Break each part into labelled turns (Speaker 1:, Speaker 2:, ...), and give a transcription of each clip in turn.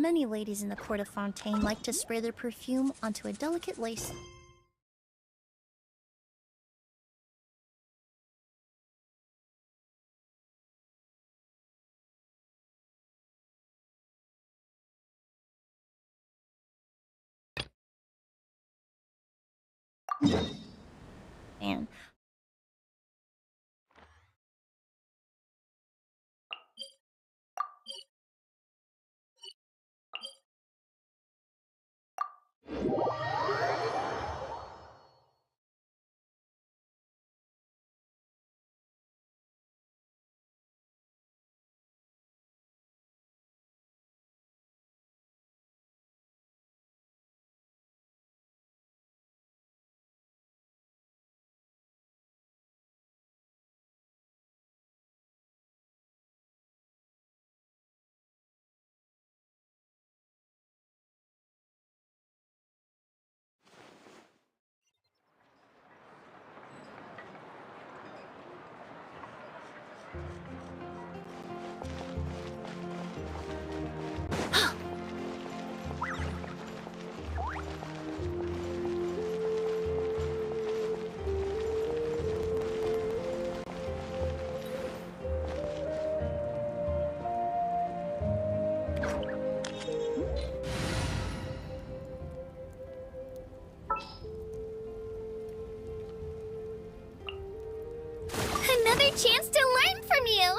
Speaker 1: Many ladies in the court of Fontaine like to spray their perfume onto a delicate lace. Man.
Speaker 2: Another chance to learn from you!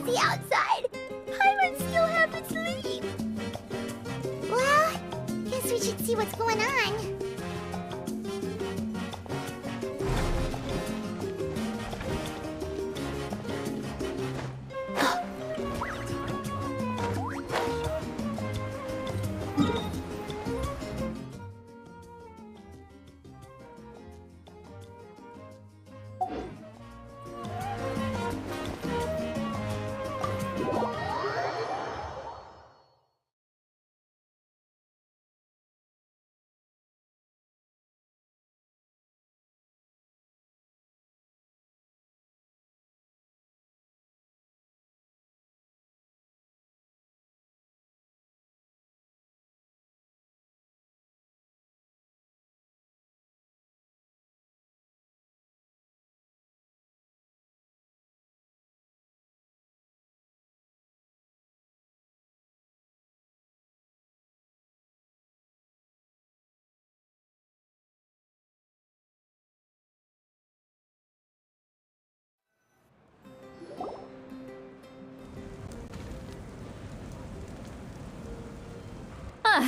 Speaker 2: The outside. Paimon still haven't leave. Well, guess we should see what's going on.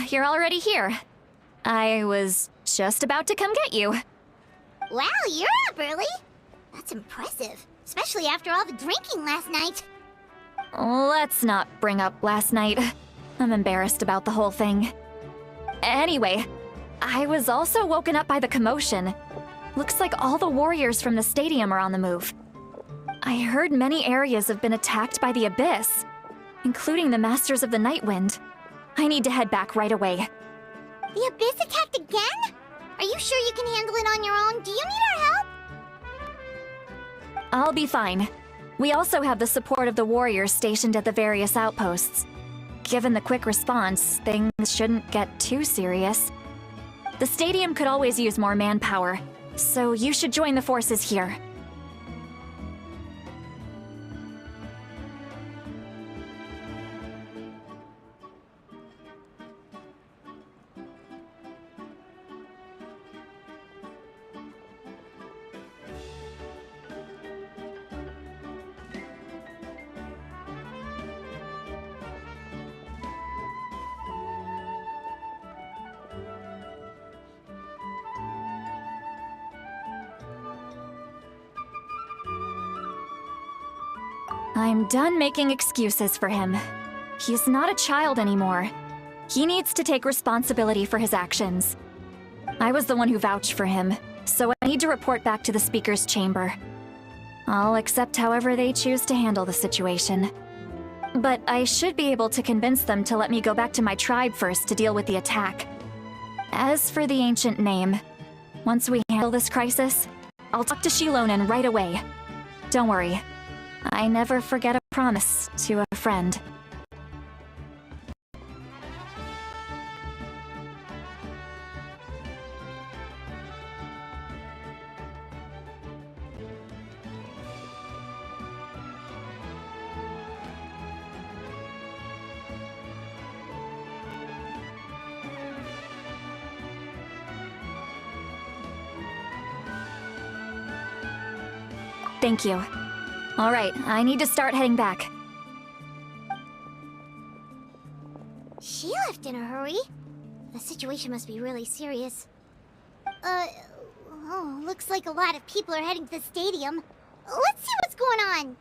Speaker 3: You're already here. I was just about to come get you.
Speaker 2: Wow, you're up early. That's impressive, especially after all the drinking last night.
Speaker 3: Let's not bring up last night. I'm embarrassed about the whole thing. Anyway, I was also woken up by the commotion. Looks like all the warriors from the stadium are on the move. I heard many areas have been attacked by the Abyss, including the Masters of the Nightwind. I need to head back right away.
Speaker 2: The Abyss attacked again? Are you sure you can handle it on your own? Do you need our help?
Speaker 3: I'll be fine. We also have the support of the warriors stationed at the various outposts. Given the quick response, things shouldn't get too serious. The stadium could always use more manpower, so you should join the forces here. I'm done making excuses for him. He's not a child anymore. He needs to take responsibility for his actions. I was the one who vouched for him, so I need to report back to the Speaker's chamber. I'll accept however they choose to handle the situation. But I should be able to convince them to let me go back to my tribe first to deal with the attack. As for the ancient name, once we handle this crisis, I'll talk to Shilonen right away. Don't worry. I never forget a promise to a friend. Thank you. All right, I need to start heading back.
Speaker 2: She left in a hurry. The situation must be really serious. Oh, looks like a lot of people are heading to the stadium. Let's see what's going on.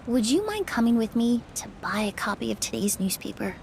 Speaker 1: Would you mind coming with me to buy a copy of today's newspaper?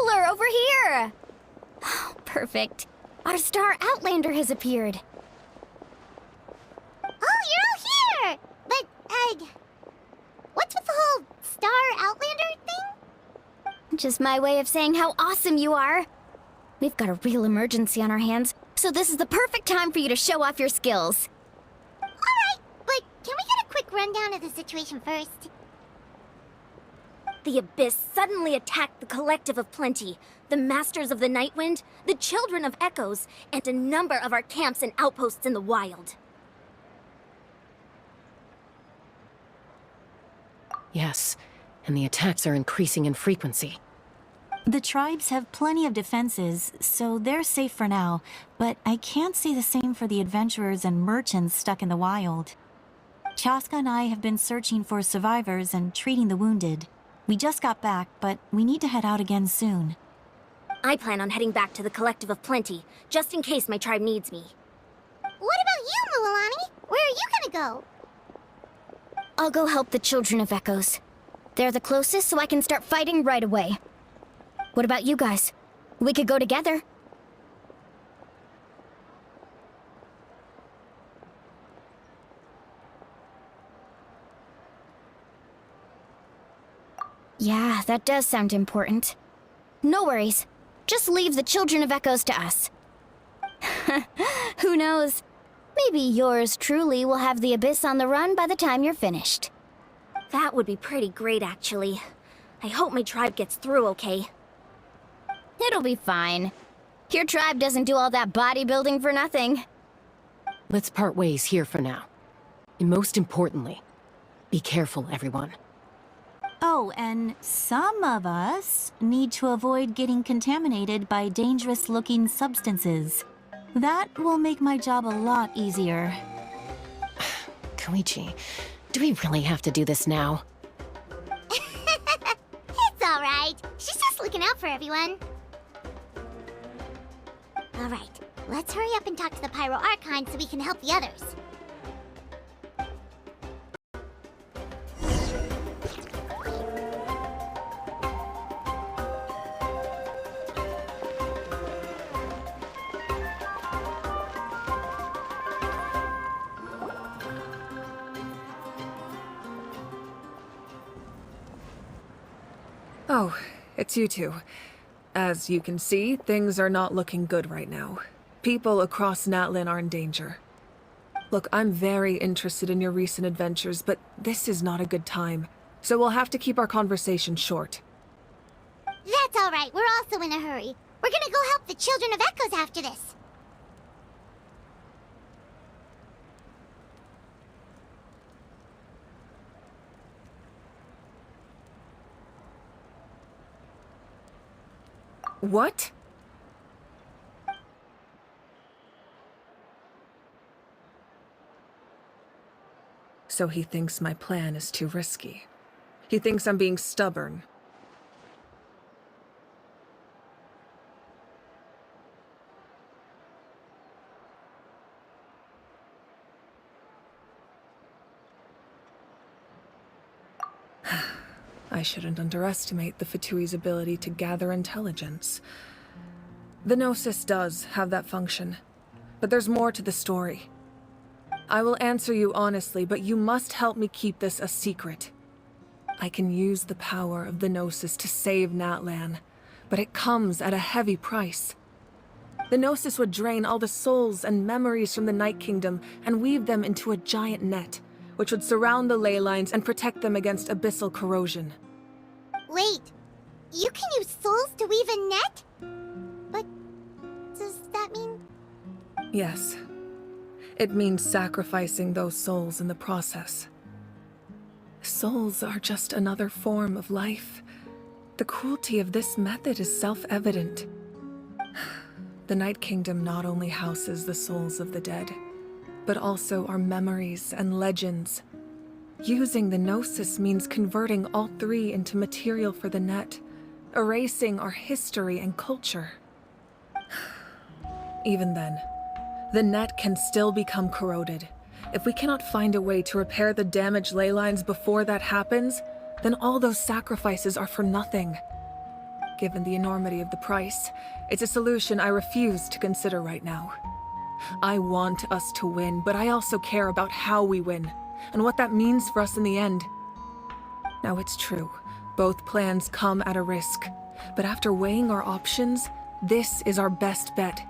Speaker 2: ruler over here! Perfect. Our star Outlander has appeared. Oh, you're all here! But, what's with the whole star Outlander thing? Just my way of saying how awesome you are. We've got a real emergency on our hands, so this is the perfect time for you to show off your skills. Alright, but can we get a quick rundown of the situation first?
Speaker 4: The Abyss suddenly attacked the Collective of Plenty, the Masters of the Nightwind, the Children of Echoes, and a number of our camps and outposts in the wild.
Speaker 5: Yes, and the attacks are increasing in frequency.
Speaker 6: The tribes have plenty of defenses, so they're safe for now, but I can't say the same for the adventurers and merchants stuck in the wild. Chaska and I have been searching for survivors and treating the wounded. We just got back, but we need to head out again soon.
Speaker 4: I plan on heading back to the Collective of Plenty, just in case my tribe needs me.
Speaker 2: What about you, Mualani? Where are you gonna go? I'll go help the Children of Echoes. They're the closest, so I can start fighting right away. What about you guys? We could go together. Yeah, that does sound important. No worries. Just leave the Children of Echoes to us. Who knows? Maybe yours truly will have the Abyss on the run by the time you're finished.
Speaker 4: That would be pretty great, actually. I hope my tribe gets through okay.
Speaker 2: It'll be fine. Your tribe doesn't do all that bodybuilding for nothing.
Speaker 5: Let's part ways here for now. And most importantly, be careful, everyone.
Speaker 6: Oh, and some of us need to avoid getting contaminated by dangerous-looking substances. That will make my job a lot easier.
Speaker 5: Koichi, do we really have to do this now?
Speaker 2: It's alright. She's just looking out for everyone. Alright, let's hurry up and talk to the Pyro Archon so we can help the others.
Speaker 7: Oh, it's you two. As you can see, things are not looking good right now. People across Natlan are in danger. Look, I'm very interested in your recent adventures, but this is not a good time. So we'll have to keep our conversation short.
Speaker 2: That's alright, we're also in a hurry. We're gonna go help the Children of Echoes after this.
Speaker 7: What? So he thinks my plan is too risky. He thinks I'm being stubborn. I shouldn't underestimate the Fatui's ability to gather intelligence. The Gnosis does have that function, but there's more to the story. I will answer you honestly, but you must help me keep this a secret. I can use the power of the Gnosis to save Natlan, but it comes at a heavy price. The Gnosis would drain all the souls and memories from the Night Kingdom and weave them into a giant net, which would surround the ley lines and protect them against abyssal corrosion.
Speaker 2: Wait, you can use souls to weave a net? But does that mean...
Speaker 7: Yes. It means sacrificing those souls in the process. Souls are just another form of life. The cruelty of this method is self-evident. The Night Kingdom not only houses the souls of the dead, but also our memories and legends. Using the Gnosis means converting all three into material for the net, erasing our history and culture. Even then, the net can still become corroded. If we cannot find a way to repair the damaged ley lines before that happens, then all those sacrifices are for nothing. given the enormity of the price. It's a solution I refuse to consider right now. I want us to win, but I also care about how we win, and what that means for us in the end. Now, it's true, both plans come at a risk, but after weighing our options, this is our best bet.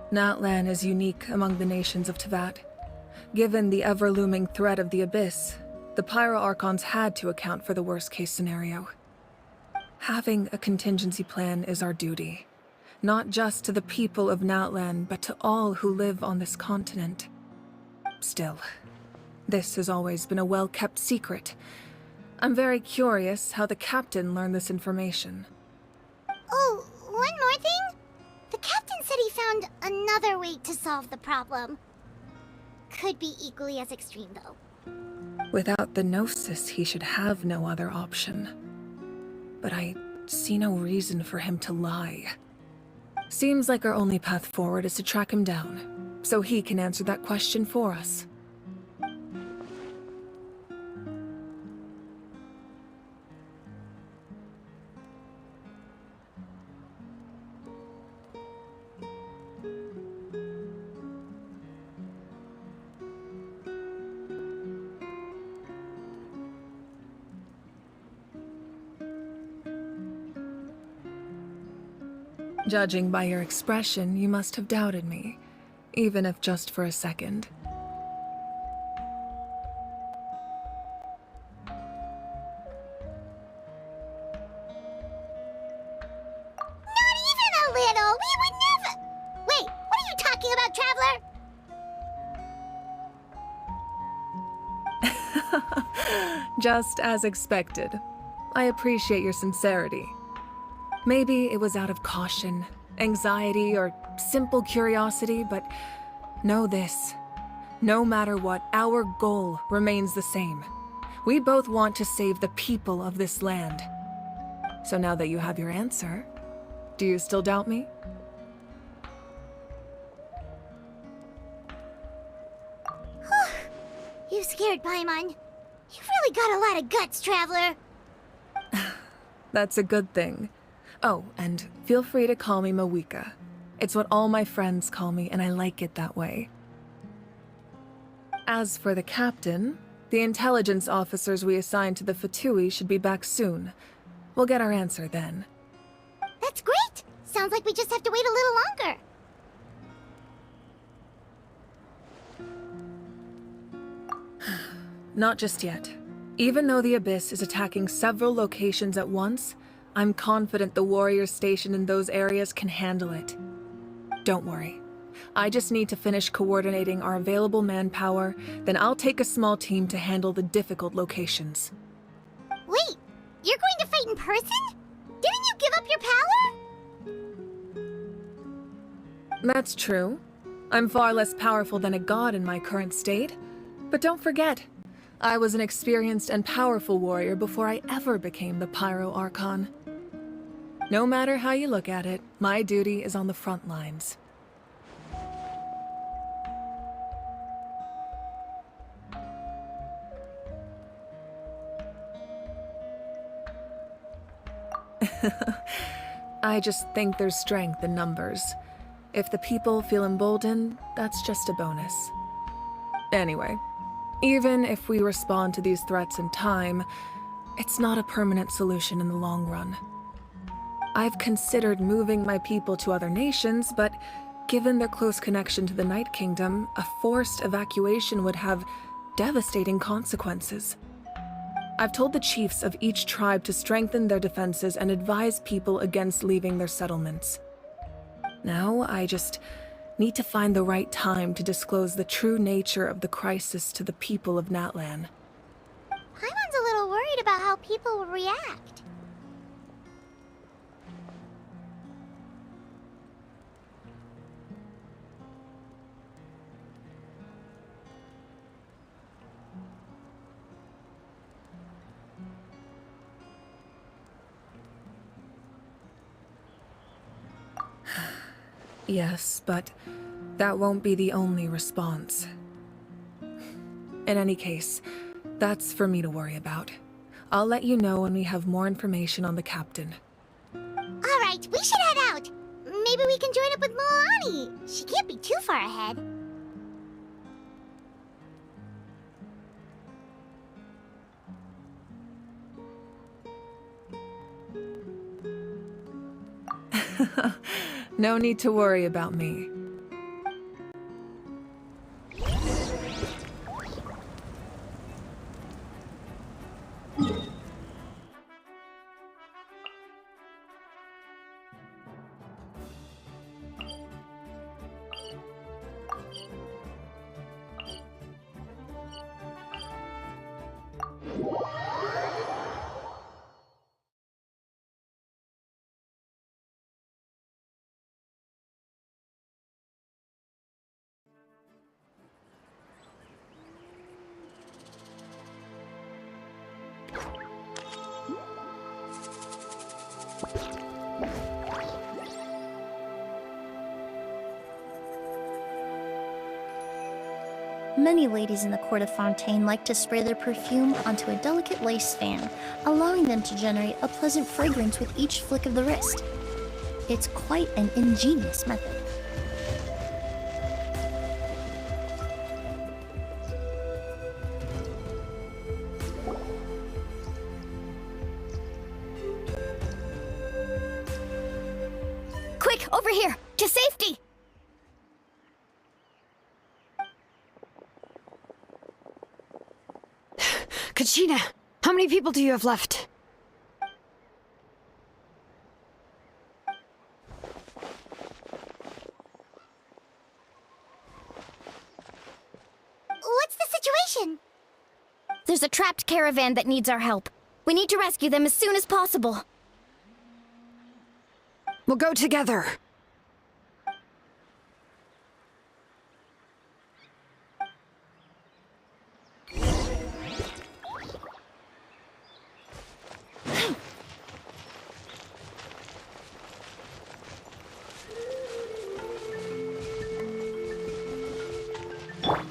Speaker 7: Natlan is unique among the nations of Teyvat. Given the ever-looming threat of the Abyss, the Pyro-Archons had to account for the worst-case scenario. Having a contingency plan is our duty, not just to the people of Natlan, but to all who live on this continent. Still, this has always been a well-kept secret. I'm very curious how the captain learned this information.
Speaker 2: Oh, one more thing? The captain said he found another way to solve the problem. Could be equally as extreme, though.
Speaker 7: Without the Gnosis, he should have no other option. But I see no reason for him to lie. Seems like our only path forward is to track him down, so he can answer that question for us. Judging by your expression, you must have doubted me, even if just for a second.
Speaker 2: Not even a little! We would never... Wait, what are you talking about, Traveler?
Speaker 7: Just as expected. I appreciate your sincerity. Maybe it was out of caution, anxiety, or simple curiosity, but know this. No matter what, our goal remains the same. We both want to save the people of this land. So now that you have your answer, do you still doubt me?
Speaker 2: You scared Paimon. You've really got a lot of guts, Traveler.
Speaker 7: That's a good thing. Oh, and feel free to call me Mawika. It's what all my friends call me, and I like it that way. As for the captain, the intelligence officers we assigned to the Fatui should be back soon. We'll get our answer then.
Speaker 2: That's great! Sounds like we just have to wait a little longer.
Speaker 7: Not just yet. Even though the Abyss is attacking several locations at once, I'm confident the warriors stationed in those areas can handle it. Don't worry. I just need to finish coordinating our available manpower, then I'll take a small team to handle the difficult locations.
Speaker 2: Wait, you're going to fight in person? Didn't you give up your power?
Speaker 7: That's true. I'm far less powerful than a god in my current state. But don't forget, I was an experienced and powerful warrior before I ever became the Pyro-Archon. No matter how you look at it, my duty is on the front lines. I just think there's strength in numbers. If the people feel emboldened, that's just a bonus. Anyway, even if we respond to these threats in time, it's not a permanent solution in the long run. I've considered moving my people to other nations, but given their close connection to the Night Kingdom, a forced evacuation would have devastating consequences. I've told the chiefs of each tribe to strengthen their defenses and advise people against leaving their settlements. Now, I just need to find the right time to disclose the true nature of the crisis to the people of Natlan.
Speaker 2: Paimon's a little worried about how people will react.
Speaker 7: Yes, but That won't be the only response. In any case, that's for me to worry about. I'll let you know when we have more information on the captain.
Speaker 2: Alright, we should head out. Maybe we can join up with Milani. She can't be too far ahead.
Speaker 7: No need to worry about me.
Speaker 1: Many ladies in the court of Fontaine like to spray their perfume onto a delicate lace fan, allowing them to generate a pleasant fragrance with each flick of the wrist. It's quite an ingenious method.
Speaker 2: Quick, over here! To safety!
Speaker 8: Kachina, how many people do you have left?
Speaker 2: What's the situation?
Speaker 4: There's a trapped caravan that needs our help. We need to rescue them as soon as possible.
Speaker 8: We'll go together.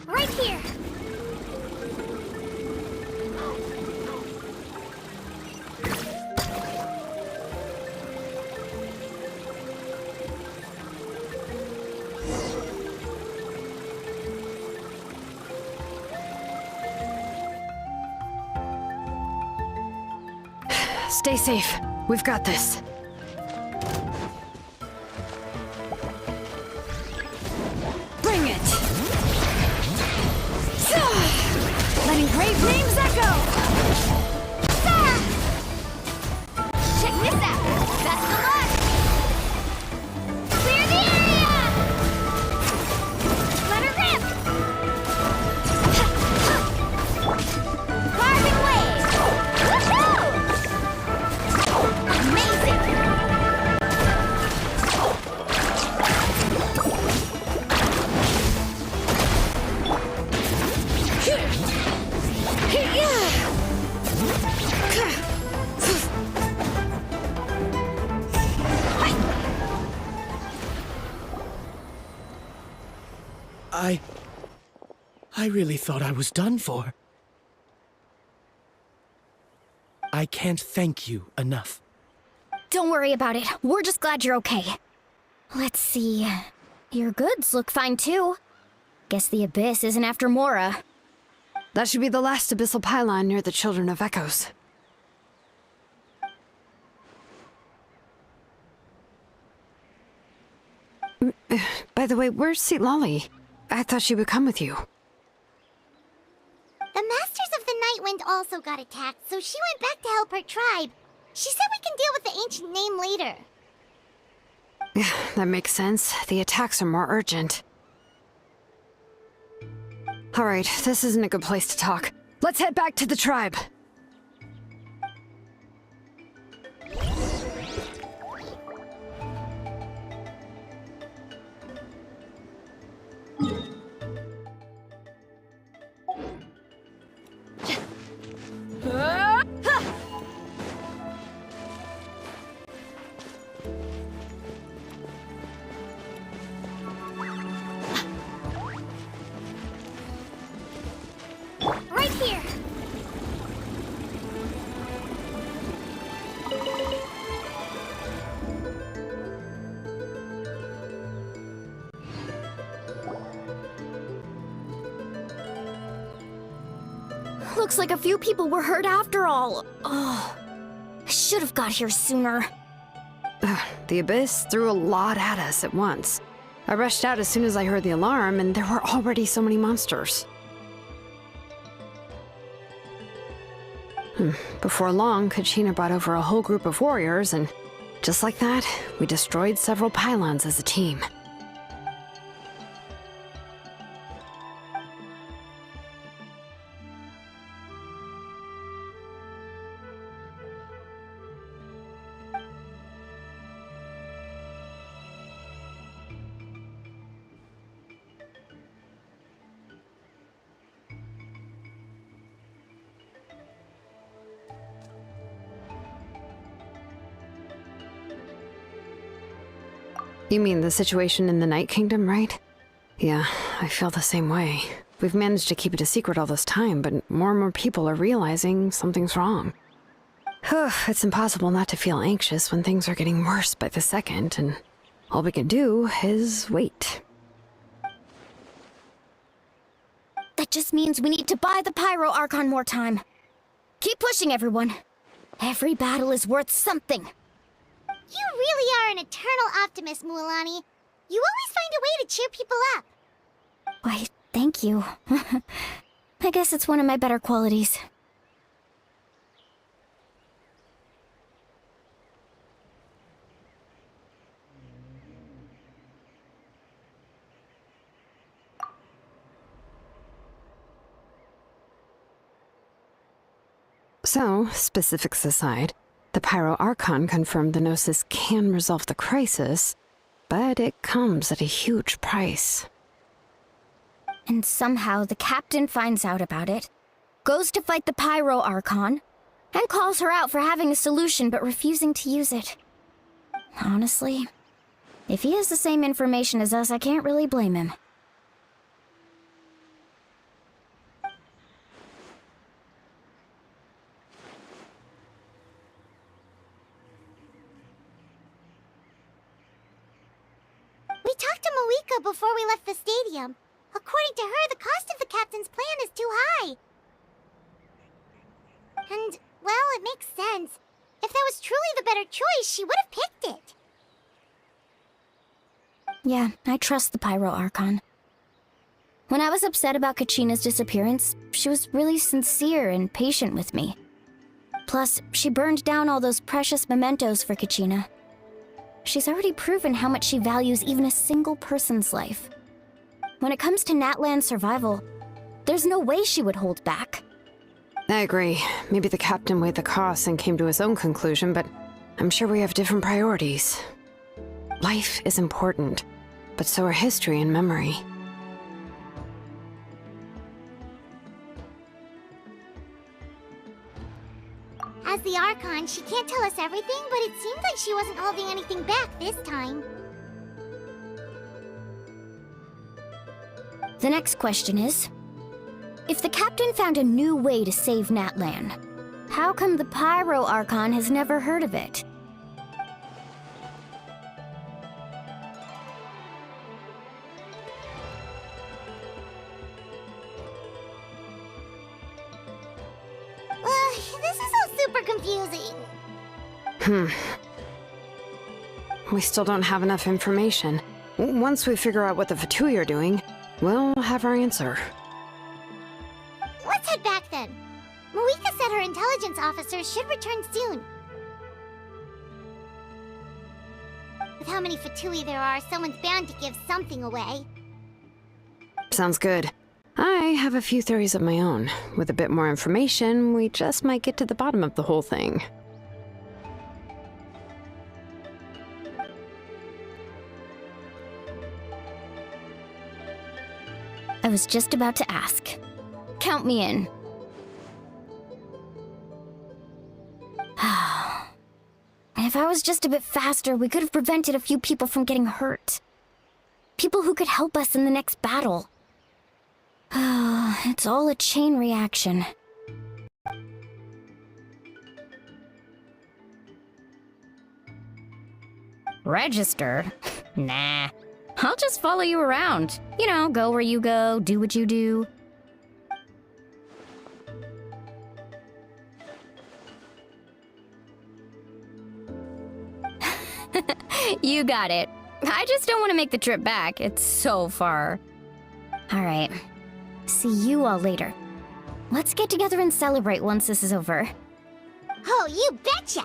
Speaker 2: Right here!
Speaker 8: Stay safe. We've got this. Bring it! Letting brave names echo!
Speaker 2: Check this out! Best of luck! Clear the area! Let her rip! Carving wave! Woohoo! Amazing!
Speaker 9: I really thought I was done for. I can't thank you enough.
Speaker 4: Don't worry about it. We're just glad you're okay. Let's see. Your goods look fine too. Guess the Abyss isn't after Mora.
Speaker 8: That should be the last abyssal pylon near the Children of Echoes. By the way, where's Lolly? I thought she would come with you.
Speaker 2: The Masters of the Nightwind also got attacked, so she went back to help her tribe. She said we can deal with the ancient name later.
Speaker 8: That makes sense. The attacks are more urgent. Alright, this isn't a good place to talk. Let's head back to the tribe.
Speaker 2: Here.
Speaker 4: Looks like a few people were hurt after all. Oh, I should have got here sooner.
Speaker 8: The Abyss threw a lot at us at once. I rushed out as soon as I heard the alarm, and there were already so many monsters. Before long, Kachina brought over a whole group of warriors, and just like that, we destroyed several pylons as a team. You mean the situation in the Night Kingdom, right? Yeah, I feel the same way. We've managed to keep it a secret all this time, but more and more people are realizing something's wrong. It's impossible not to feel anxious when things are getting worse by the second, and all we can do is wait.
Speaker 4: That just means we need to buy the Pyro Archon more time. Keep pushing, everyone. Every battle is worth something.
Speaker 2: You really are an eternal optimist, Mualani. You always find a way to cheer people up.
Speaker 4: Why, thank you. I guess it's one of my better qualities.
Speaker 8: So, specifics aside, the Pyro Archon confirmed the Gnosis can resolve the crisis, but it comes at a huge price.
Speaker 4: And somehow the captain finds out about it, goes to fight the Pyro Archon, and calls her out for having a solution but refusing to use it. Honestly, if he has the same information as us, I can't really blame him.
Speaker 2: We talked to Moika before we left the stadium. According to her, the cost of the captain's plan is too high. And, well, it makes sense. If that was truly the better choice, she would have picked it.
Speaker 4: Yeah, I trust the Pyro Archon. When I was upset about Kachina's disappearance, she was really sincere and patient with me. Plus, she burned down all those precious mementos for Kachina. She's already proven how much she values even a single person's life. When it comes to Natlan's survival, there's no way she would hold back.
Speaker 8: I agree. Maybe the captain weighed the costs and came to his own conclusion, but I'm sure we have different priorities. Life is important, but so are history and memory.
Speaker 2: As the Archon, she can't tell us everything, but it seemed like she wasn't holding anything back this time.
Speaker 4: The next question is, if the captain found a new way to save Natlan, how come the Pyro Archon has never heard of it?
Speaker 2: This is all super confusing.
Speaker 8: We still don't have enough information. Once we figure out what the Fatui are doing, we'll have our answer.
Speaker 2: Let's head back then. Moika said her intelligence officers should return soon. With how many Fatui there are, someone's bound to give something away.
Speaker 8: Sounds good. I have a few theories of my own. With a bit more information, we just might get to the bottom of the whole thing.
Speaker 4: I was just about to ask. Count me in. If I was just a bit faster, we could have prevented a few people from getting hurt. People who could help us in the next battle. It's all a chain reaction. Register? Nah. I'll just follow you around. You know, go where you go, do what you do. You got it. I just don't want to make the trip back. It's so far. Alright. See you all later. Let's get together and celebrate once this is over.
Speaker 2: Oh, you betcha!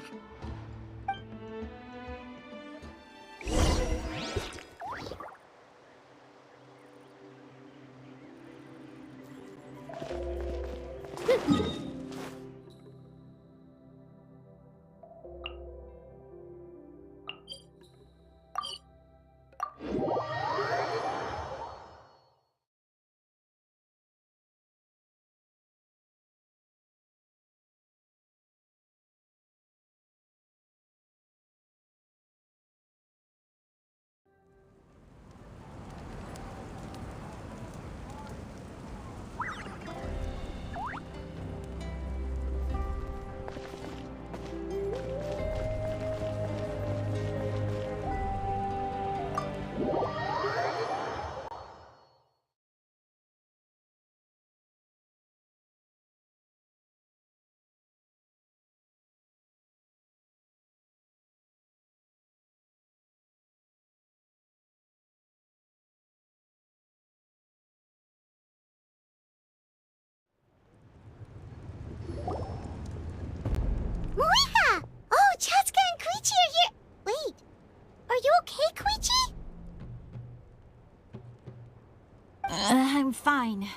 Speaker 2: Marika! Oh, Chaska and Koichi are here! Wait, are you okay, Koichi?
Speaker 6: I'm fine.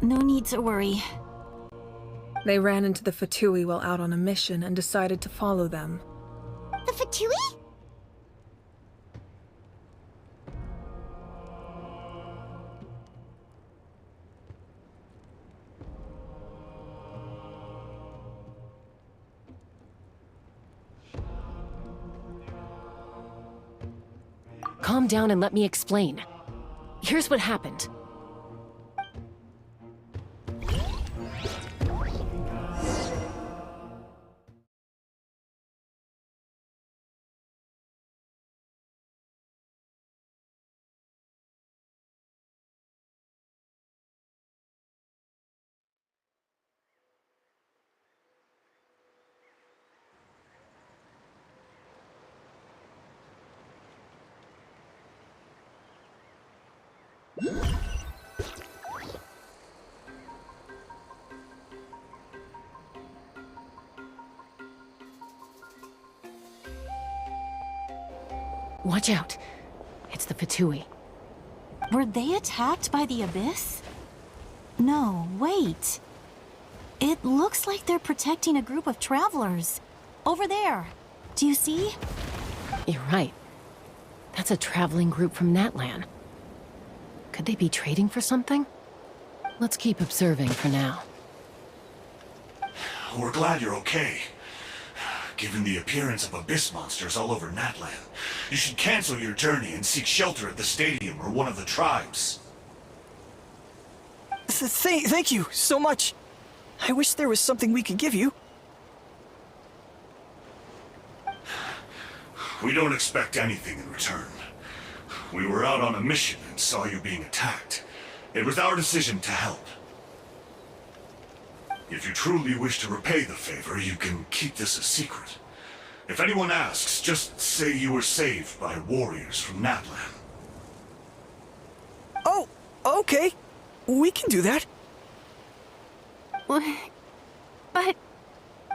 Speaker 6: No need to worry.
Speaker 7: They ran into the Fatui while out on a mission and decided to follow them.
Speaker 2: The Fatui?
Speaker 5: Calm down and let me explain. Here's what happened. Watch out. It's the Fatui.
Speaker 6: Were they attacked by the Abyss? No, wait. It looks like they're protecting a group of travelers. Over there. Do you see?
Speaker 5: You're right. That's a traveling group from Natlan. Could they be trading for something? Let's keep observing for now.
Speaker 10: We're glad you're okay. Given the appearance of abyss monsters all over Natlan, you should cancel your journey and seek shelter at the stadium or one of the tribes.
Speaker 11: Thank you so much. I wish there was something we could give you.
Speaker 10: We don't expect anything in return. We were out on a mission and saw you being attacked. It was our decision to help. If you truly wish to repay the favor, you can keep this a secret. If anyone asks, just say you were saved by warriors from Natlan.
Speaker 11: Oh, okay. We can do that.
Speaker 3: But...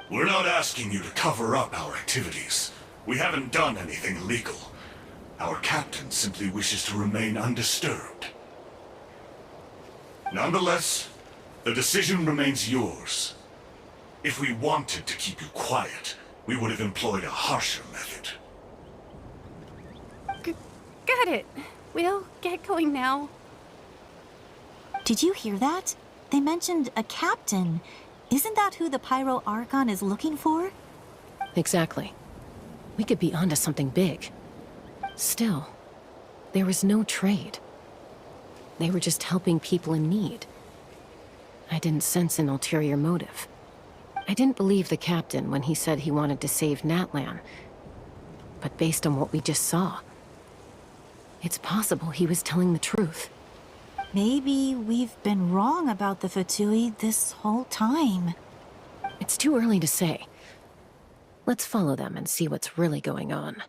Speaker 10: We're not asking you to cover up our activities. We haven't done anything illegal. Our captain simply wishes to remain undisturbed. Nonetheless, the decision remains yours. If we wanted to keep you quiet, we would have employed a harsher method.
Speaker 3: Got it. We'll get going now.
Speaker 6: Did you hear that? They mentioned a captain. Isn't that who the Pyro Archon is looking for?
Speaker 5: Exactly. We could be onto something big. Still, there was no trade. They were just helping people in need. didn't sense an ulterior motive. I didn't believe the captain when he said he wanted to save Natlan. But based on what we just saw, it's possible he was telling the truth.
Speaker 6: Maybe we've been wrong about the Fatui this whole time.
Speaker 5: It's too early to say. Let's follow them and see what's really going on.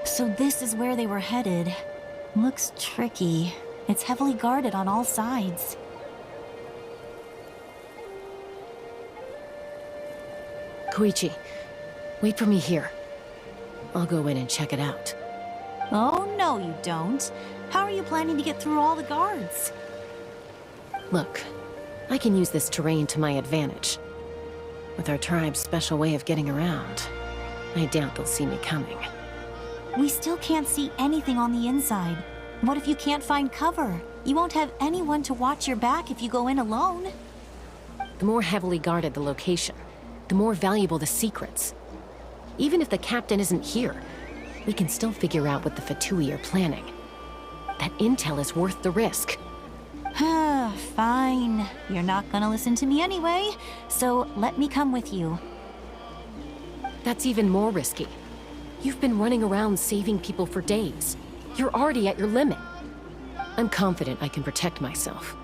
Speaker 6: So this is where they were headed. Looks tricky. It's heavily guarded on all sides.
Speaker 5: Koichi, wait for me here. I'll go in and check it out.
Speaker 6: Oh, no you don't. How are you planning to get through all the guards?
Speaker 5: Look, I can use this terrain to my advantage. With our tribe's special way of getting around, I doubt they'll see me coming.
Speaker 6: We still can't see anything on the inside. What if you can't find cover? You won't have anyone to watch your back if you go in alone.
Speaker 5: The more heavily guarded the location, the more valuable the secrets. Even if the captain isn't here, we can still figure out what the Fatui are planning. That intel is worth the risk.
Speaker 6: Fine. You're not gonna listen to me anyway, so let me come with you.
Speaker 5: That's even more risky. You've been running around saving people for days. You're already at your limit. I'm confident I can protect myself.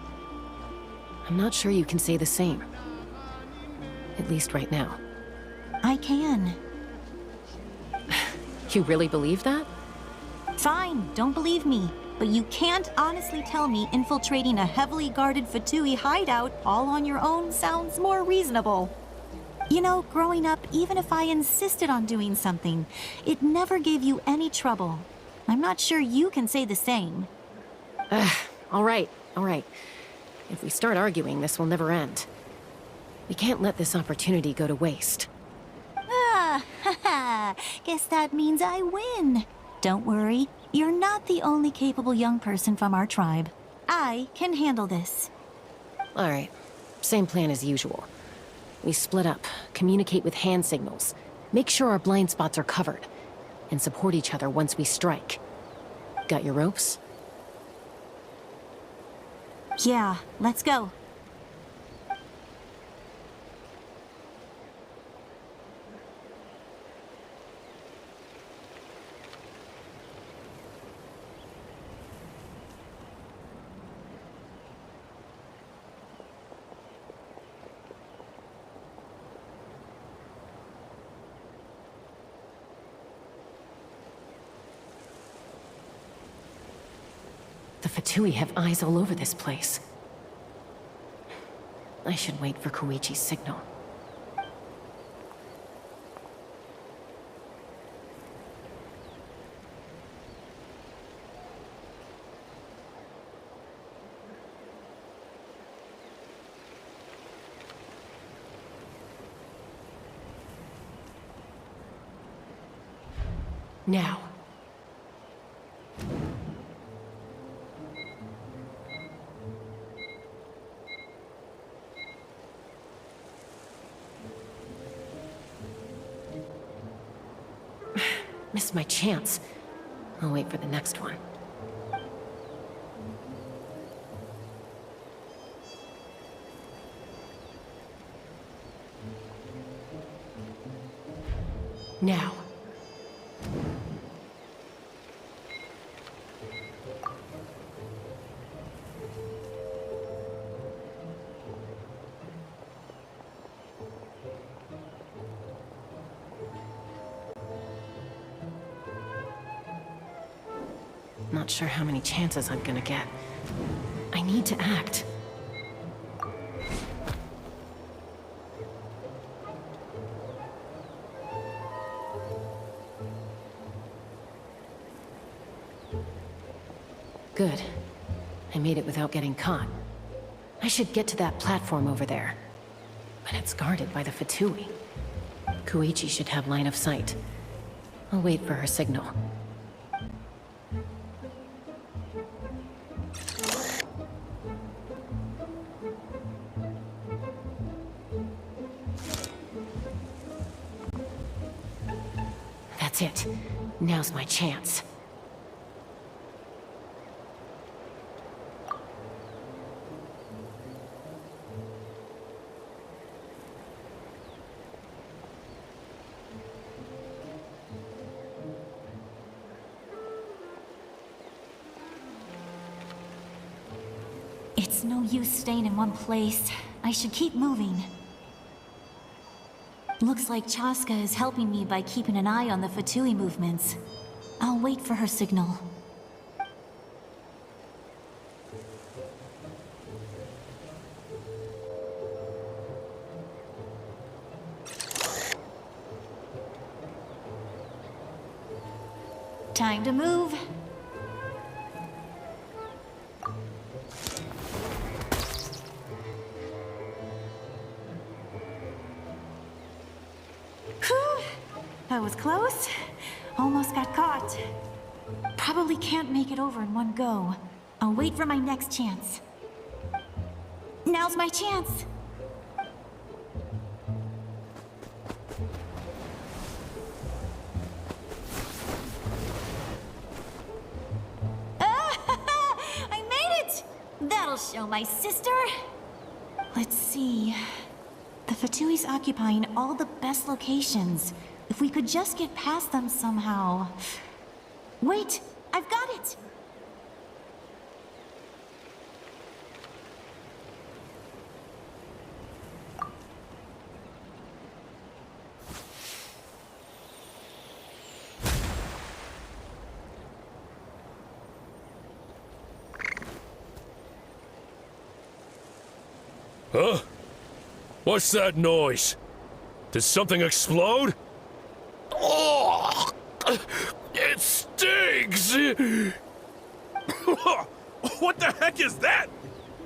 Speaker 5: I'm not sure you can say the same. At least right now.
Speaker 6: I can.
Speaker 5: You really believe that?
Speaker 6: Fine, don't believe me. But you can't honestly tell me infiltrating a heavily guarded Fatui hideout all on your own sounds more reasonable. You know, growing up, even if I insisted on doing something, it never gave you any trouble. I'm not sure you can say the same.
Speaker 5: All right. If we start arguing, this will never end. We can't let this opportunity go to waste.
Speaker 6: Guess that means I win. Don't worry, you're not the only capable young person from our tribe. I can handle this.
Speaker 5: All right, same plan as usual. We split up, communicate with hand signals, make sure our blind spots are covered, and support each other once we strike. Got your ropes?
Speaker 6: Yeah, let's go.
Speaker 5: The Fatui have eyes all over this place. I should wait for Koichi's signal. Now. Missed my chance. I'll wait for the next one. Now. Not sure how many chances I'm gonna get. I need to act. Good. I made it without getting caught. I should get to that platform over there. But it's guarded by the Fatui. Koichi should have line of sight. I'll wait for her signal. That's it. Now's my chance.
Speaker 6: It's no use staying in one place. I should keep moving. Looks like Chaska is helping me by keeping an eye on the Fatui movements. I'll wait for her signal. Time to move. That was close. Almost got caught. Probably can't make it over in one go. I'll wait for my next chance. Now's my chance. I made it! That'll show my sister. Let's see. The Fatui's occupying all the best locations. If we could just get past them somehow. Wait! I've got it!
Speaker 12: Huh? What's that noise? Did something explode? Oh! It stings!
Speaker 10: What the heck is that?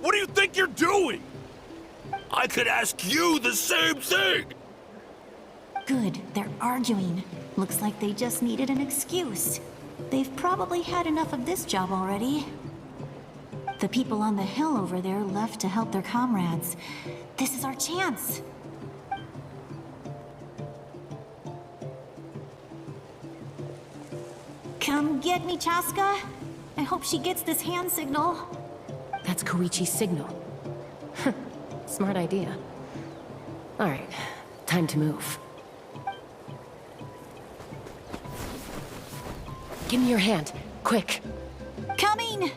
Speaker 10: What do you think you're doing? I could ask you the same thing!
Speaker 6: Good, they're arguing. Looks like they just needed an excuse. They've probably had enough of this job already. The people on the hill over there left to help their comrades. This is our chance. Come get me, Chaska. I hope she gets this hand signal.
Speaker 5: That's Koichi's signal. Smart idea. Alright, time to move. Give me your hand, quick.
Speaker 6: Coming!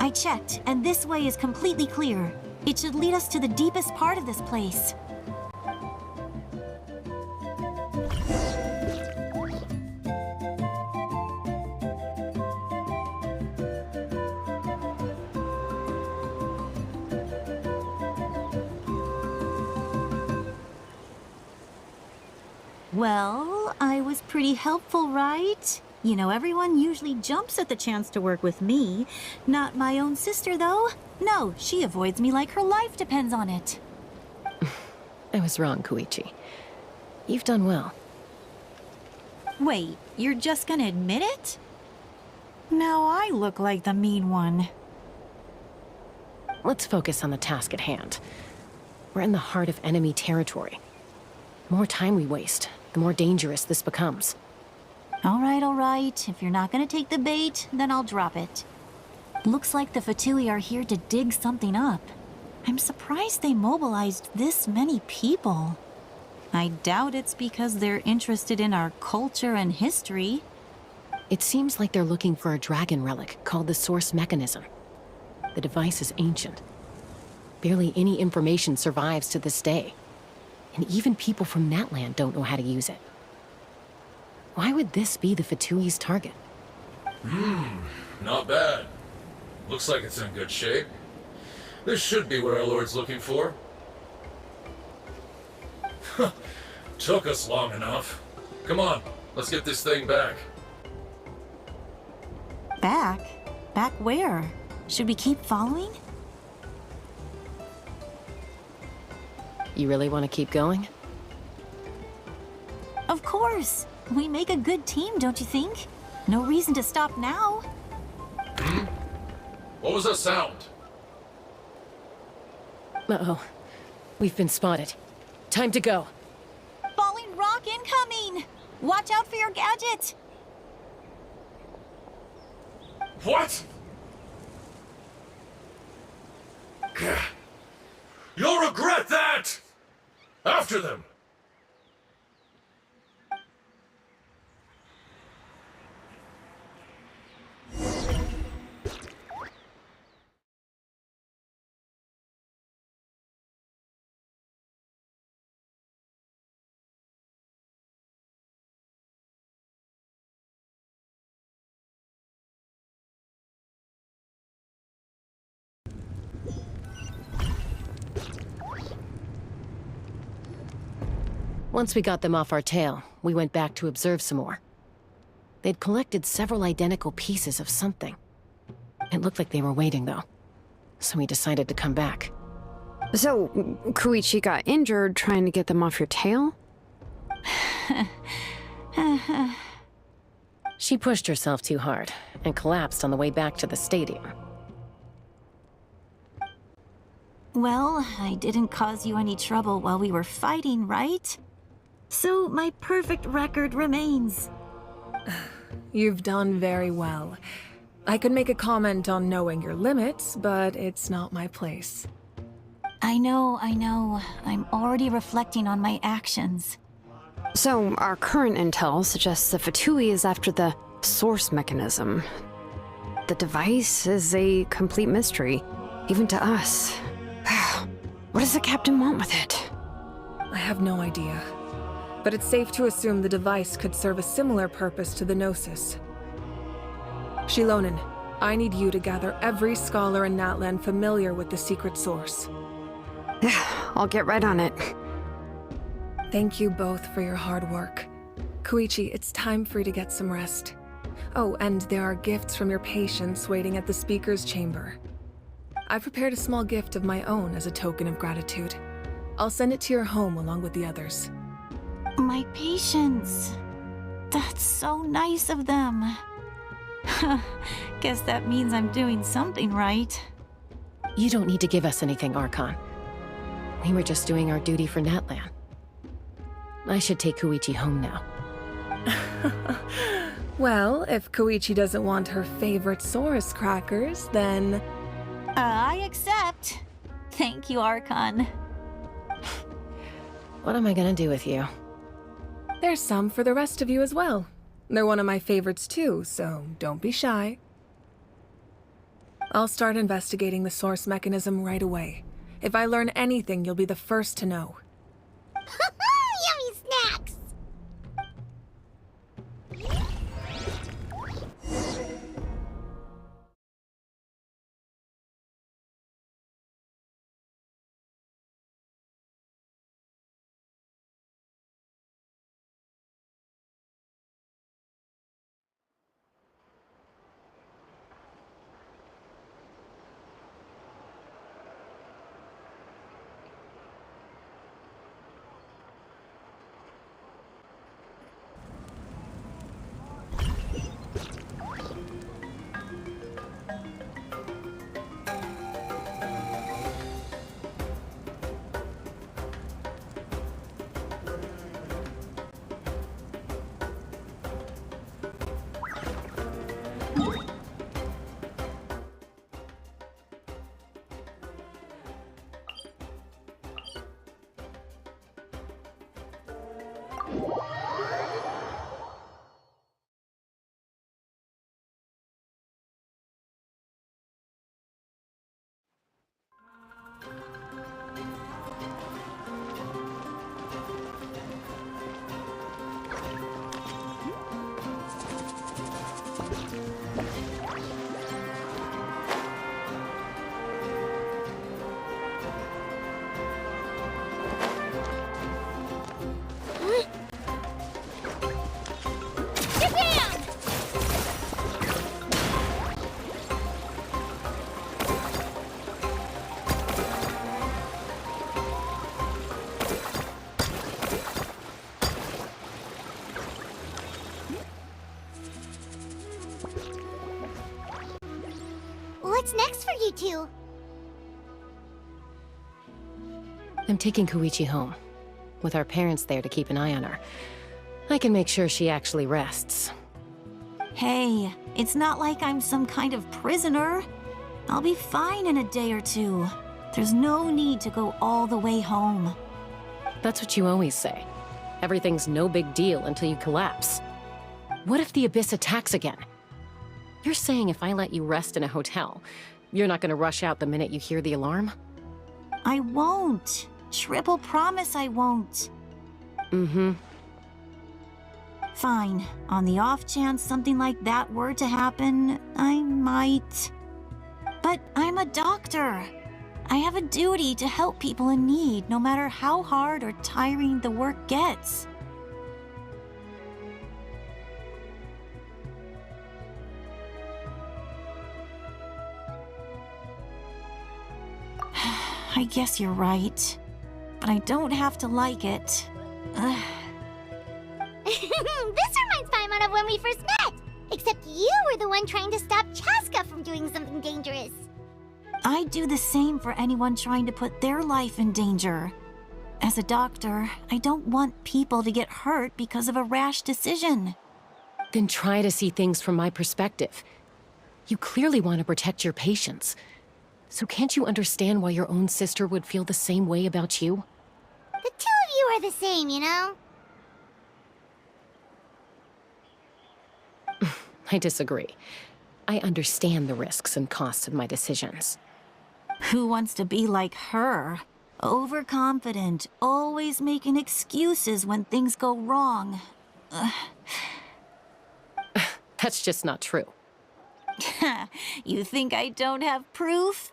Speaker 6: I checked, and this way is completely clear. It should lead us to the deepest part of this place. Well, I was pretty helpful, right? You know, everyone usually jumps at the chance to work with me. Not my own sister, though. No, she avoids me like her life depends on it.
Speaker 5: I was wrong, Koichi. You've done well.
Speaker 6: Wait, you're just gonna admit it? Now I look like the mean one.
Speaker 5: Let's focus on the task at hand. We're in the heart of enemy territory. The more time we waste, the more dangerous this becomes.
Speaker 6: All right. If you're not gonna take the bait, then I'll drop it. Looks like the Fatui are here to dig something up. I'm surprised they mobilized this many people. I doubt it's because they're interested in our culture and history.
Speaker 5: It seems like they're looking for a dragon relic called the Source Mechanism. The device is ancient. Barely any information survives to this day. And even people from Natlan don't know how to use it. Why would this be the Fatui's target?
Speaker 13: Not bad. Looks like it's in good shape. This should be what our Lord's looking for. Took us long enough. Come on, let's get this thing back.
Speaker 6: Back? Back where? Should we keep following?
Speaker 5: You really want to keep going?
Speaker 6: Of course! We make a good team, don't you think? No reason to stop now.
Speaker 13: What was that sound?
Speaker 5: Uh-oh. We've been spotted. Time to go.
Speaker 6: Falling rock incoming! Watch out for your gadget!
Speaker 10: What? You'll regret that! After them!
Speaker 5: Once we got them off our tail, we went back to observe some more. They'd collected several identical pieces of something. It looked like they were waiting, though. So we decided to come back.
Speaker 8: So, Koichi got injured trying to get them off your tail?
Speaker 5: She pushed herself too hard and collapsed on the way back to the stadium.
Speaker 6: Well, I didn't cause you any trouble while we were fighting, right? So my perfect record remains.
Speaker 7: You've done very well. I could make a comment on knowing your limits, but it's not my place.
Speaker 6: I know. I'm already reflecting on my actions.
Speaker 8: So, our current intel suggests the Fatui is after the source mechanism. The device is a complete mystery, even to us. What does the captain want with it?
Speaker 7: I have no idea. But it's safe to assume the device could serve a similar purpose to the Gnosis. Shilonen, I need you to gather every scholar in Natlan familiar with the secret source.
Speaker 8: I'll get right on it.
Speaker 7: Thank you both for your hard work. Koichi, it's time for you to get some rest. Oh, and there are gifts from your patients waiting at the speaker's chamber. I've prepared a small gift of my own as a token of gratitude. I'll send it to your home along with the others.
Speaker 6: My patience. That's so nice of them. Guess that means I'm doing something right.
Speaker 5: You don't need to give us anything, Archon. We were just doing our duty for Natlan. I should take Koichi home now.
Speaker 7: Well, if Koichi doesn't want her favorite Saurus crackers, then...
Speaker 6: I accept. Thank you, Archon.
Speaker 5: What am I gonna do with you?
Speaker 7: There's some for the rest of you as well. They're one of my favorites too, so don't be shy. I'll start investigating the source mechanism right away. If I learn anything, you'll be the first to know.
Speaker 2: Yummy snacks! What's next for you two?
Speaker 5: I'm taking Koichi home. With our parents there to keep an eye on her. I can make sure she actually rests.
Speaker 6: Hey, it's not like I'm some kind of prisoner. I'll be fine in a day or two. There's no need to go all the way home.
Speaker 5: That's what you always say. Everything's no big deal until you collapse. What if the Abyss attacks again? You're saying if I let you rest in a hotel, you're not gonna rush out the minute you hear the alarm?
Speaker 6: I won't. Triple promise I won't.
Speaker 5: Mm-hmm.
Speaker 6: Fine. On the off chance something like that were to happen, I might. But I'm a doctor. I have a duty to help people in need, no matter how hard or tiring the work gets. I guess you're right. But I don't have to like it. Ugh.
Speaker 2: This reminds Paimon of when we first met! Except you were the one trying to stop Chaska from doing something dangerous.
Speaker 6: I'd do the same for anyone trying to put their life in danger. As a doctor, I don't want people to get hurt because of a rash decision.
Speaker 5: Then try to see things from my perspective. You clearly want to protect your patients. So can't you understand why your own sister would feel the same way about you?
Speaker 2: The two of you are the same, you know?
Speaker 5: I disagree. I understand the risks and costs of my decisions.
Speaker 6: Who wants to be like her? Overconfident, always making excuses when things go wrong.
Speaker 5: That's just not true.
Speaker 6: You think I don't have proof?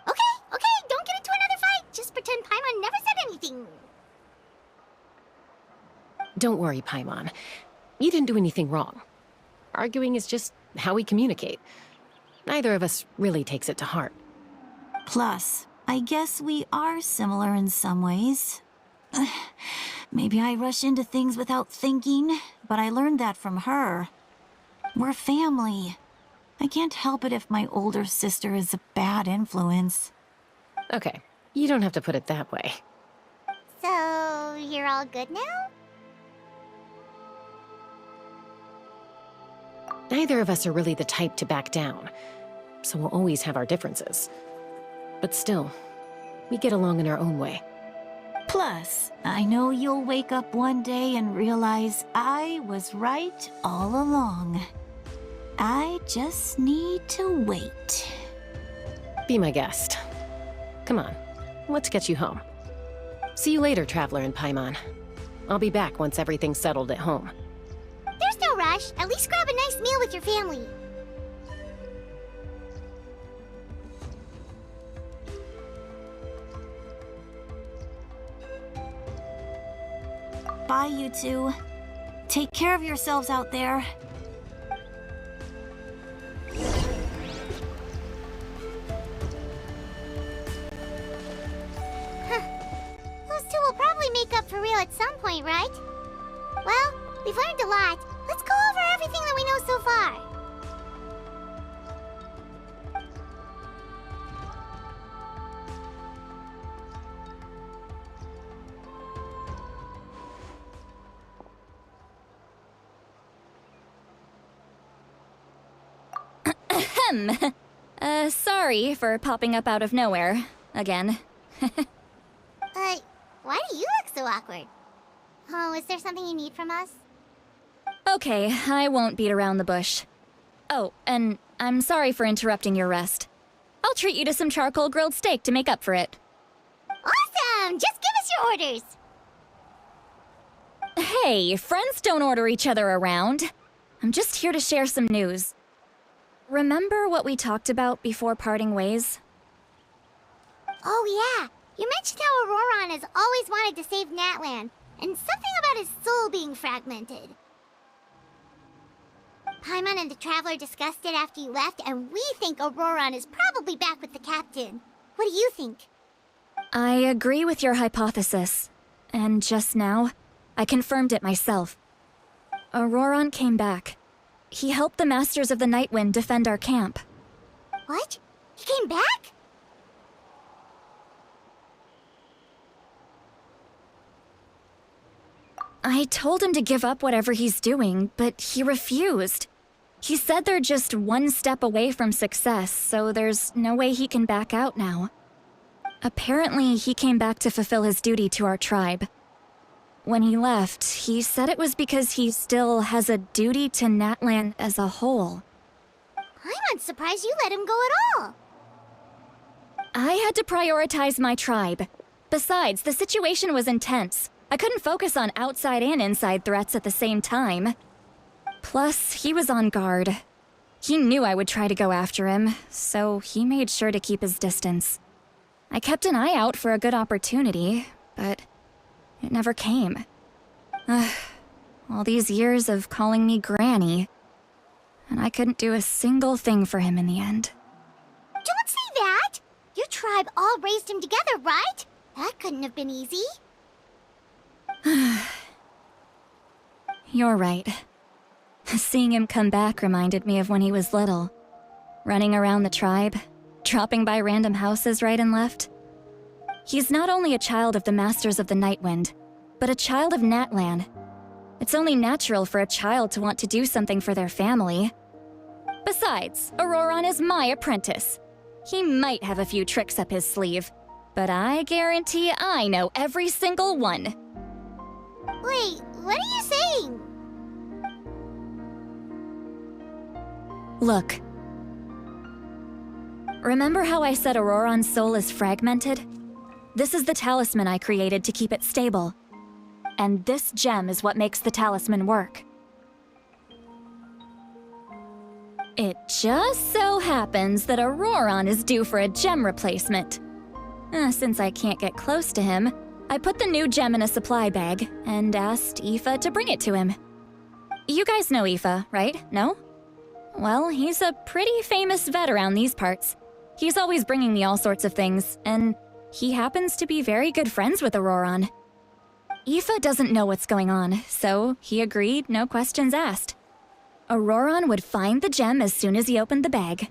Speaker 2: Okay, don't get into another fight. Just pretend Paimon never said anything.
Speaker 5: Don't worry, Paimon. You didn't do anything wrong. Arguing is just how we communicate. Neither of us really takes it to heart.
Speaker 6: Plus, I guess we are similar in some ways. Maybe I rush into things without thinking, but I learned that from her. We're family. I can't help it if my older sister is a bad influence.
Speaker 5: Okay, you don't have to put it that way.
Speaker 2: So, you're all good now?
Speaker 5: Neither of us are really the type to back down, so we'll always have our differences. But still, we get along in our own way.
Speaker 6: Plus, I know you'll wake up one day and realize I was right all along. I just need to wait.
Speaker 5: Be my guest. Come on, let's get you home. See you later, Traveler and Paimon. I'll be back once everything's settled at home.
Speaker 2: There's no rush. At least grab a nice meal with your family.
Speaker 6: Bye, you two. Take care of yourselves out there.
Speaker 2: Those two will probably make up for real at some point, right? Well, we've learned a lot. Let's go over everything that we know so far.
Speaker 3: Sorry for popping up out of nowhere. Again.
Speaker 2: Why do you look so awkward? Oh, is there something you need from us?
Speaker 3: Okay, I won't beat around the bush. Oh, and I'm sorry for interrupting your rest. I'll treat you to some charcoal grilled steak to make up for it.
Speaker 2: Awesome! Just give us your orders!
Speaker 3: Hey, friends don't order each other around. I'm just here to share some news. Remember what we talked about before parting ways?
Speaker 2: Oh yeah, you mentioned how Auroron has always wanted to save Natlan, and something about his soul being fragmented. Paimon and the Traveler discussed it after you left, and we think Auroron is probably back with the captain. What do you think?
Speaker 3: I agree with your hypothesis. And just now, I confirmed it myself. Auroron came back. He helped the Masters of the Nightwind defend our camp.
Speaker 2: What? He came back?
Speaker 3: I told him to give up whatever he's doing, but he refused. He said they're just one step away from success, so there's no way he can back out now. Apparently, he came back to fulfill his duty to our tribe. When he left, he said it was because he still has a duty to Natlan as a whole.
Speaker 2: I'm not surprised you let him go at all.
Speaker 3: I had to prioritize my tribe. Besides, the situation was intense. I couldn't focus on outside and inside threats at the same time. Plus, he was on guard. He knew I would try to go after him, so he made sure to keep his distance. I kept an eye out for a good opportunity, but it never came. All these years of calling me Granny, and I couldn't do a single thing for him in the end.
Speaker 2: Don't say that! Your tribe all raised him together, right? That couldn't have been easy.
Speaker 3: You're right. Seeing him come back reminded me of when he was little. Running around the tribe, dropping by random houses right and left. He's not only a child of the Masters of the Nightwind, but a child of Natlan. It's only natural for a child to want to do something for their family. Besides, Auroron is my apprentice. He might have a few tricks up his sleeve, but I guarantee I know every single one.
Speaker 2: Wait, what are you saying?
Speaker 3: Look. Remember how I said Auroron's soul is fragmented? This is the talisman I created to keep it stable. And this gem is what makes the talisman work. It just so happens that Auroron is due for a gem replacement. Since I can't get close to him, I put the new gem in a supply bag and asked Aoife to bring it to him. You guys know Aoife, right? No? Well, he's a pretty famous vet around these parts. He's always bringing me all sorts of things, and he happens to be very good friends with Auroron. Aoife doesn't know what's going on, so he agreed, no questions asked. Auroron would find the gem as soon as he opened the bag.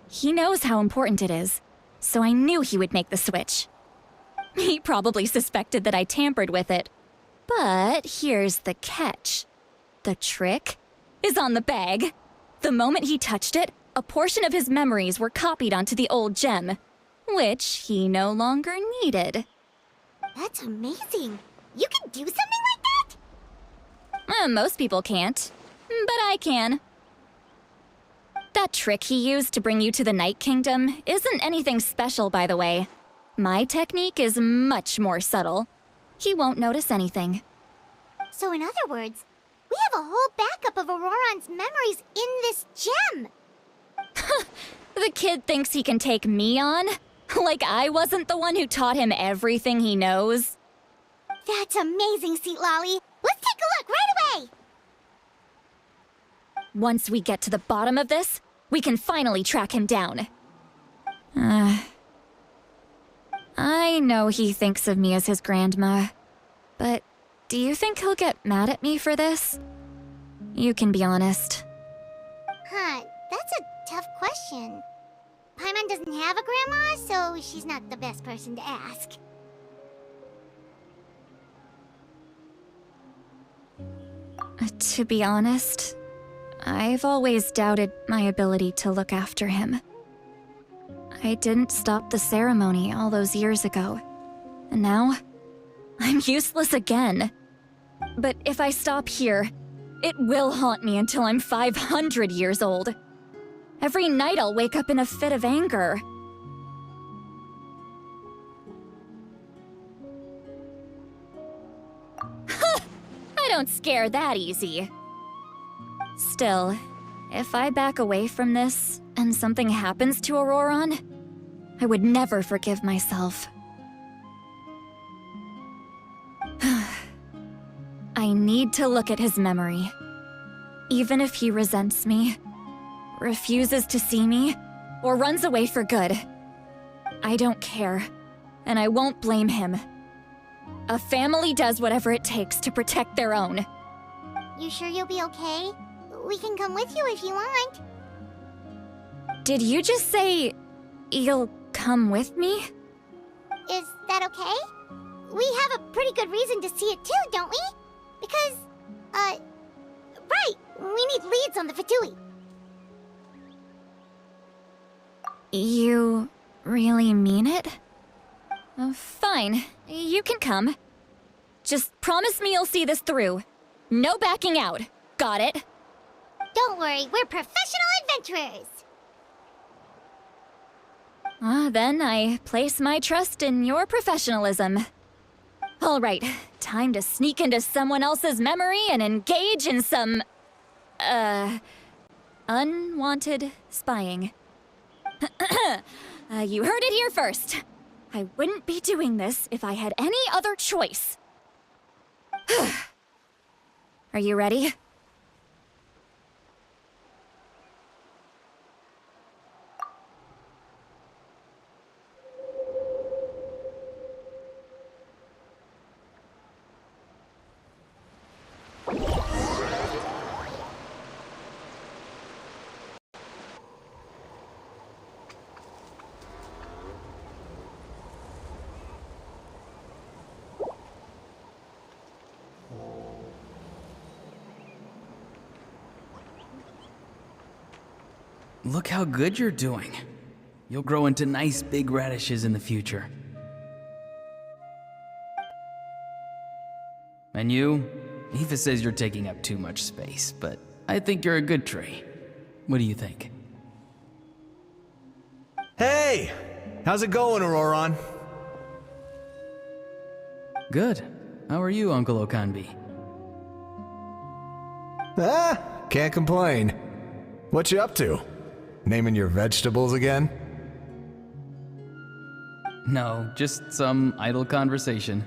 Speaker 3: He knows how important it is, so I knew he would make the switch. He probably suspected that I tampered with it. But here's the catch. The trick is on the bag. The moment he touched it, a portion of his memories were copied onto the old gem, which he no longer needed.
Speaker 2: That's amazing. You can do something like that?
Speaker 3: Most people can't, but I can. That trick he used to bring you to the Night Kingdom isn't anything special, by the way. My technique is much more subtle. He won't notice anything.
Speaker 2: So in other words, we have a whole backup of Auroron's memories in this gem.
Speaker 3: The kid thinks he can take me on? Like I wasn't the one who taught him everything he knows?
Speaker 2: That's amazing, Seat Lolly. Let's take a look right away.
Speaker 3: Once we get to the bottom of this, we can finally track him down. I know he thinks of me as his grandma, but do you think he'll get mad at me for this? You can be honest.
Speaker 2: That's a tough question. Paimon doesn't have a grandma, so she's not the best person to ask.
Speaker 3: To be honest, I've always doubted my ability to look after him. I didn't stop the ceremony all those years ago, and now I'm useless again. But if I stop here, it will haunt me until I'm 500 years old. Every night I'll wake up in a fit of anger. I don't scare that easy. Still, if I back away from this and something happens to Auroron, I would never forgive myself. I need to look at his memory. Even if he resents me, refuses to see me, or runs away for good. I don't care, and I won't blame him. A family does whatever it takes to protect their own.
Speaker 2: You sure you'll be okay? We can come with you if you want.
Speaker 3: Did you just say you'll come with me?
Speaker 2: Is that okay? We have a pretty good reason to see it too, don't we? Because, right, we need leads on the Fatui.
Speaker 3: You really mean it? Fine, you can come. Just promise me you'll see this through. No backing out. Got it?
Speaker 2: Don't worry, we're professional adventurers.
Speaker 3: Then I place my trust in your professionalism. All right, time to sneak into someone else's memory and engage in some, unwanted spying. You heard it here first. I wouldn't be doing this if I had any other choice. Are you ready?
Speaker 14: Look how good you're doing. You'll grow into nice big radishes in the future. And you? Eva says you're taking up too much space, but I think you're a good tree. What do you think?
Speaker 15: Hey! How's it going, Auroron?
Speaker 14: Good. How are you, Uncle Okanbi?
Speaker 15: Can't complain. What you up to? Naming your vegetables again?
Speaker 14: No, just some idle conversation.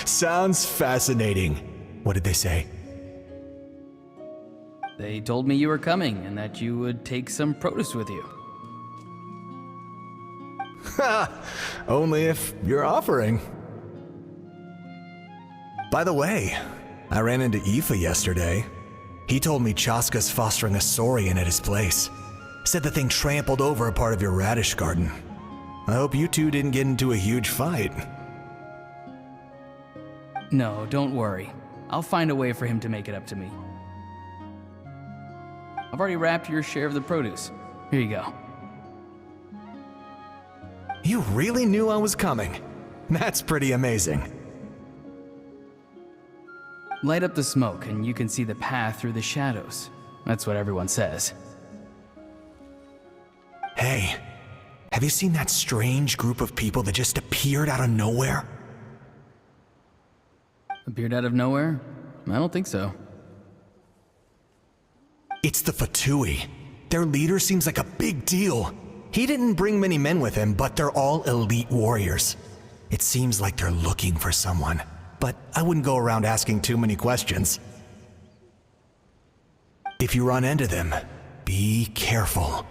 Speaker 15: Sounds fascinating. What did they say?
Speaker 14: They told me you were coming and that you would take some produce with you.
Speaker 15: Only if you're offering. By the way, I ran into Aoife yesterday. He told me Chaska's fostering a saurian at his place. Said the thing trampled over a part of your radish garden. I hope you two didn't get into a huge fight.
Speaker 14: No, don't worry. I'll find a way for him to make it up to me. I've already wrapped your share of the produce. Here you go.
Speaker 15: You really knew I was coming. That's pretty amazing.
Speaker 14: Light up the smoke and you can see the path through the shadows. That's what everyone says.
Speaker 15: Hey, have you seen that strange group of people that just appeared out of nowhere?
Speaker 14: Appeared out of nowhere? I don't think so.
Speaker 15: It's the Fatui. Their leader seems like a big deal. He didn't bring many men with him, but they're all elite warriors. It seems like they're looking for someone, but I wouldn't go around asking too many questions. If you run into them, be careful.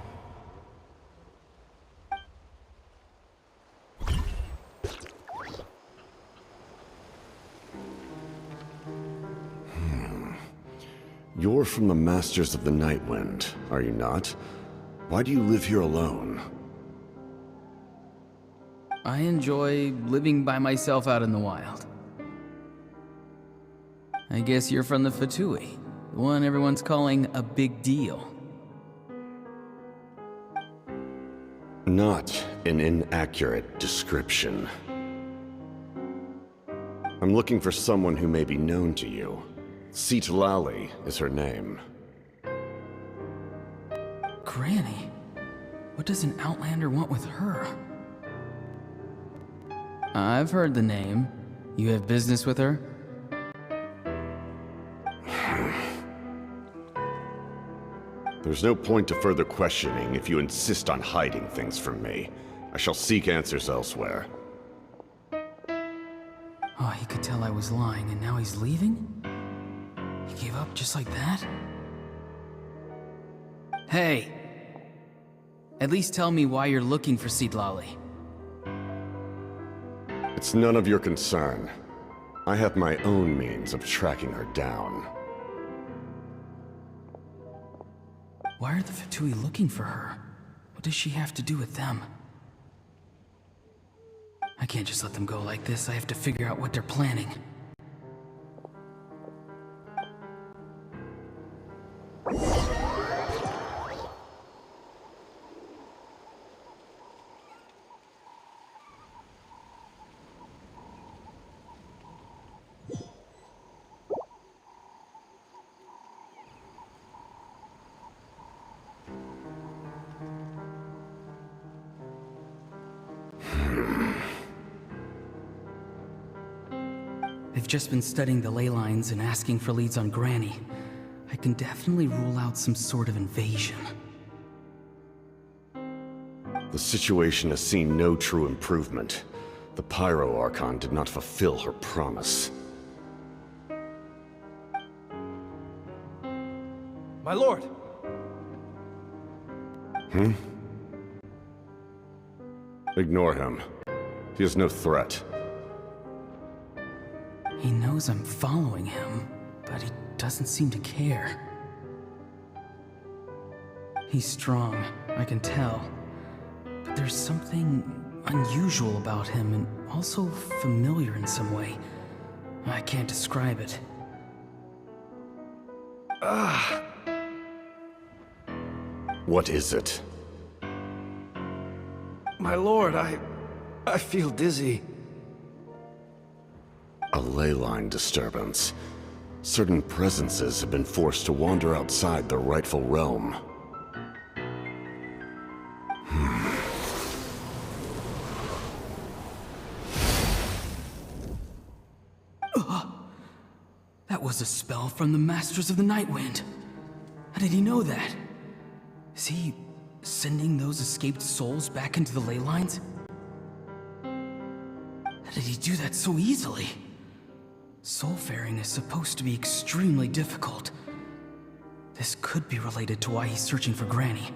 Speaker 16: You're from the Masters of the Nightwind, are you not? Why do you live here alone?
Speaker 14: I enjoy living by myself out in the wild. I guess you're from the Fatui, the one everyone's calling a big deal.
Speaker 16: Not an inaccurate description. I'm looking for someone who may be known to you. Citlali is her name.
Speaker 14: Granny? What does an Outlander want with her? I've heard the name. You have business with her?
Speaker 16: There's no point to further questioning if you insist on hiding things from me. I shall seek answers elsewhere.
Speaker 14: Oh, he could tell I was lying and now he's leaving? He gave up just like that? Hey! At least tell me why you're looking for Citlali.
Speaker 16: It's none of your concern. I have my own means of tracking her down.
Speaker 14: Why are the Fatui looking for her? What does she have to do with them? I can't just let them go like this. I have to figure out what they're planning. They've just been studying the ley lines and asking for leads on Granny. I can definitely rule out some sort of invasion.
Speaker 16: The situation has seen no true improvement. The Pyro Archon did not fulfill her promise.
Speaker 11: My lord!
Speaker 16: Ignore him. He is no threat.
Speaker 14: He knows I'm following him, but he doesn't seem to care. He's strong, I can tell. But there's something unusual about him and also familiar in some way. I can't describe it.
Speaker 16: What is it?
Speaker 11: My lord, I feel dizzy.
Speaker 16: A ley line disturbance. Certain presences have been forced to wander outside their rightful realm.
Speaker 14: That was a spell from the Masters of the Nightwind. How did he know that? Is he sending those escaped souls back into the ley lines? How did he do that so easily? Soulfaring is supposed to be extremely difficult. This could be related to why he's searching for Granny.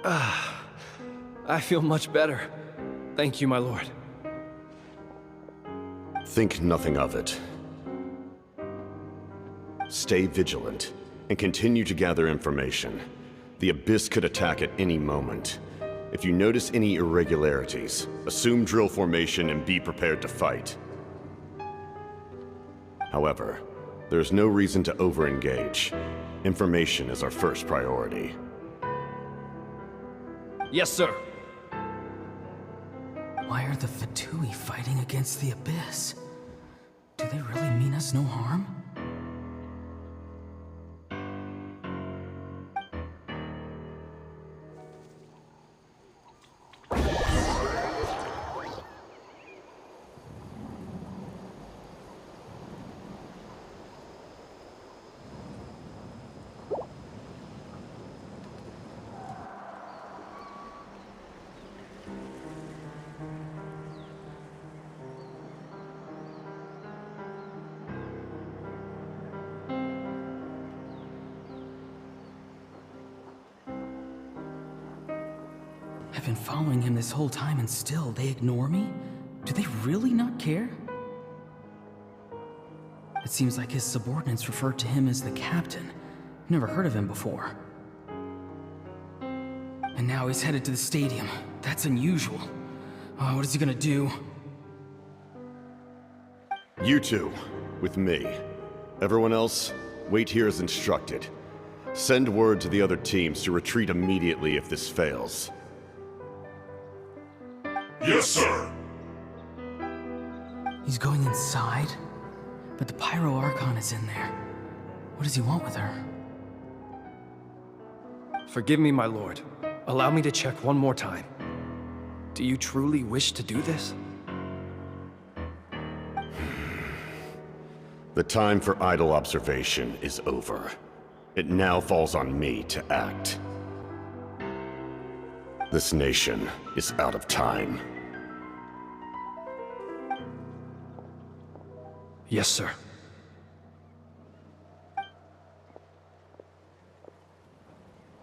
Speaker 11: I feel much better. Thank you, my lord.
Speaker 16: Think nothing of it. Stay vigilant, and continue to gather information. The Abyss could attack at any moment. If you notice any irregularities, assume drill formation and be prepared to fight. However, there's no reason to over-engage. Information is our first priority.
Speaker 11: Yes, sir.
Speaker 14: Why are the Fatui fighting against the Abyss? Do they really mean us no harm? I've been following him this whole time and still they ignore me? Do they really not care? It seems like his subordinates refer to him as the captain. Never heard of him before. And now he's headed to the stadium. That's unusual. What is he gonna do?
Speaker 16: You two, with me. Everyone else, wait here as instructed. Send word to the other teams to retreat immediately if this fails.
Speaker 10: Yes, sir.
Speaker 14: He's going inside? But the Pyro Archon is in there. What does he want with her?
Speaker 11: Forgive me, my lord. Allow me to check one more time. Do you truly wish to do this?
Speaker 16: The time for idle observation is over. It now falls on me to act. This nation is out of time.
Speaker 11: Yes, sir.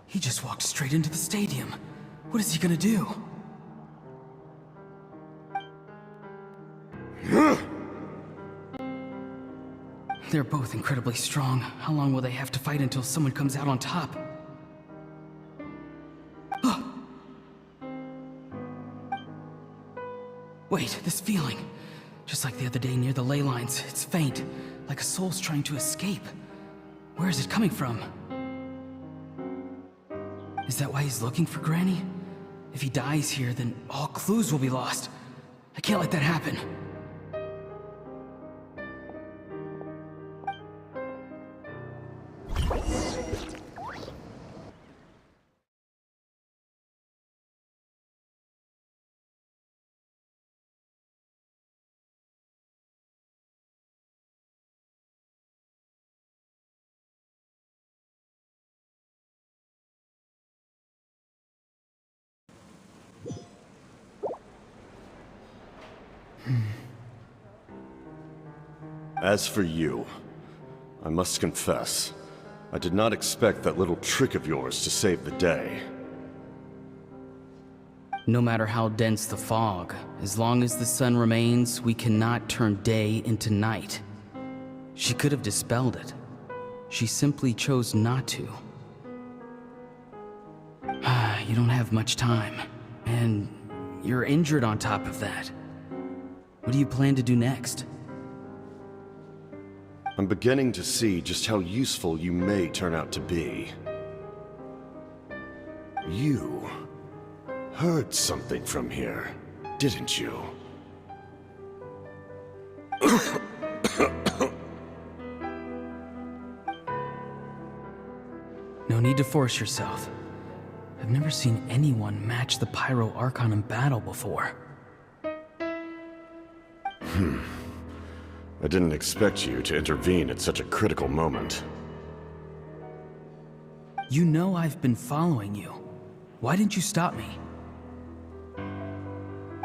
Speaker 14: He just walked straight into the stadium. What is he gonna do? They're both incredibly strong. How long will they have to fight until someone comes out on top? Wait, this feeling. Just like the other day near the ley lines, it's faint, like a soul's trying to escape. Where is it coming from? Is that why he's looking for Granny? If he dies here, then all clues will be lost. I can't let that happen.
Speaker 16: As for you, I must confess, I did not expect that little trick of yours to save the day.
Speaker 14: No matter how dense the fog, as long as the sun remains, we cannot turn day into night. She could have dispelled it. She simply chose not to. You don't have much time, and you're injured on top of that. What do you plan to do next?
Speaker 16: I'm beginning to see just how useful you may turn out to be. You heard something from here, didn't you?
Speaker 14: No need to force yourself. I've never seen anyone match the Pyro Archon in battle before.
Speaker 16: I didn't expect you to intervene at such a critical moment.
Speaker 14: You know I've been following you. Why didn't you stop me?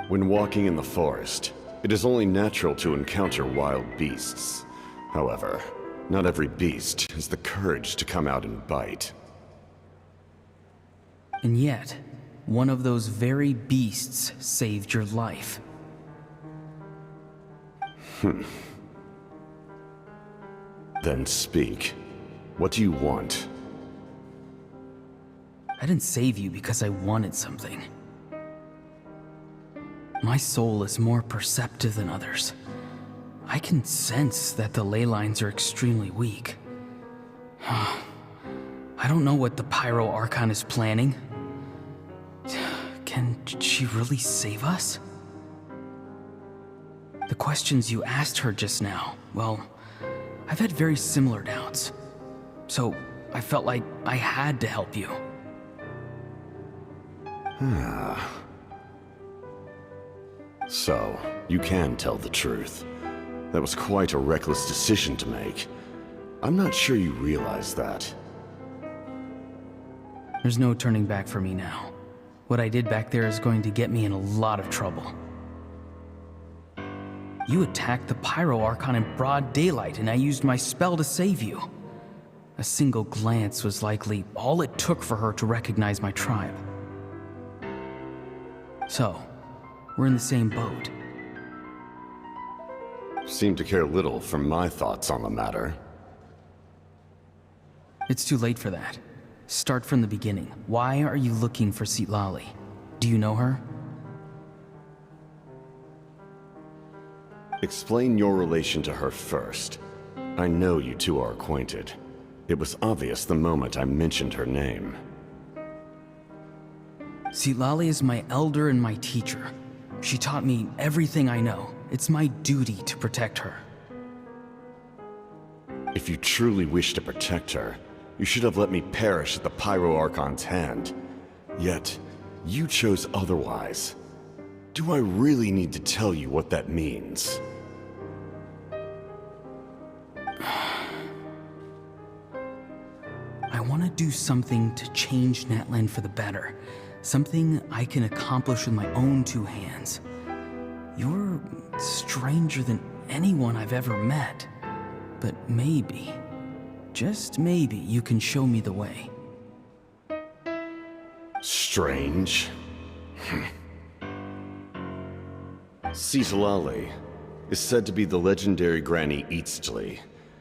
Speaker 16: When walking in the forest, it is only natural to encounter wild beasts. However, not every beast has the courage to come out and bite.
Speaker 14: And yet, one of those very beasts saved your life.
Speaker 16: Then speak. What do you want?
Speaker 14: I didn't save you because I wanted something. My soul is more perceptive than others. I can sense that the ley lines are extremely weak. I don't know what the Pyro Archon is planning. Can she really save us? The questions you asked her just now, well, I've had very similar doubts. So I felt like I had to help you.
Speaker 16: So, you can tell the truth. That was quite a reckless decision to make. I'm not sure you realize that.
Speaker 14: There's no turning back for me now. What I did back there is going to get me in a lot of trouble. You attacked the Pyro Archon in broad daylight, and I used my spell to save you. A single glance was likely all it took for her to recognize my tribe. So, we're in the same boat.
Speaker 16: Seem to care little for my thoughts on the matter.
Speaker 14: It's too late for that. Start from the beginning. Why are you looking for Citlali? Do you know her?
Speaker 16: Explain your relation to her first. I know you two are acquainted. It was obvious the moment I mentioned her name.
Speaker 14: Citlali is my elder and my teacher. She taught me everything I know. It's my duty to protect her.
Speaker 16: If you truly wish to protect her, you should have let me perish at the Pyro Archon's hand. Yet, you chose otherwise. Do I really need to tell you what that means?
Speaker 14: I want to do something to change Natlan for the better. Something I can accomplish with my own two hands. You're stranger than anyone I've ever met. But maybe, just maybe, you can show me the way.
Speaker 16: Strange. Citlali is said to be the legendary Granny Eastli,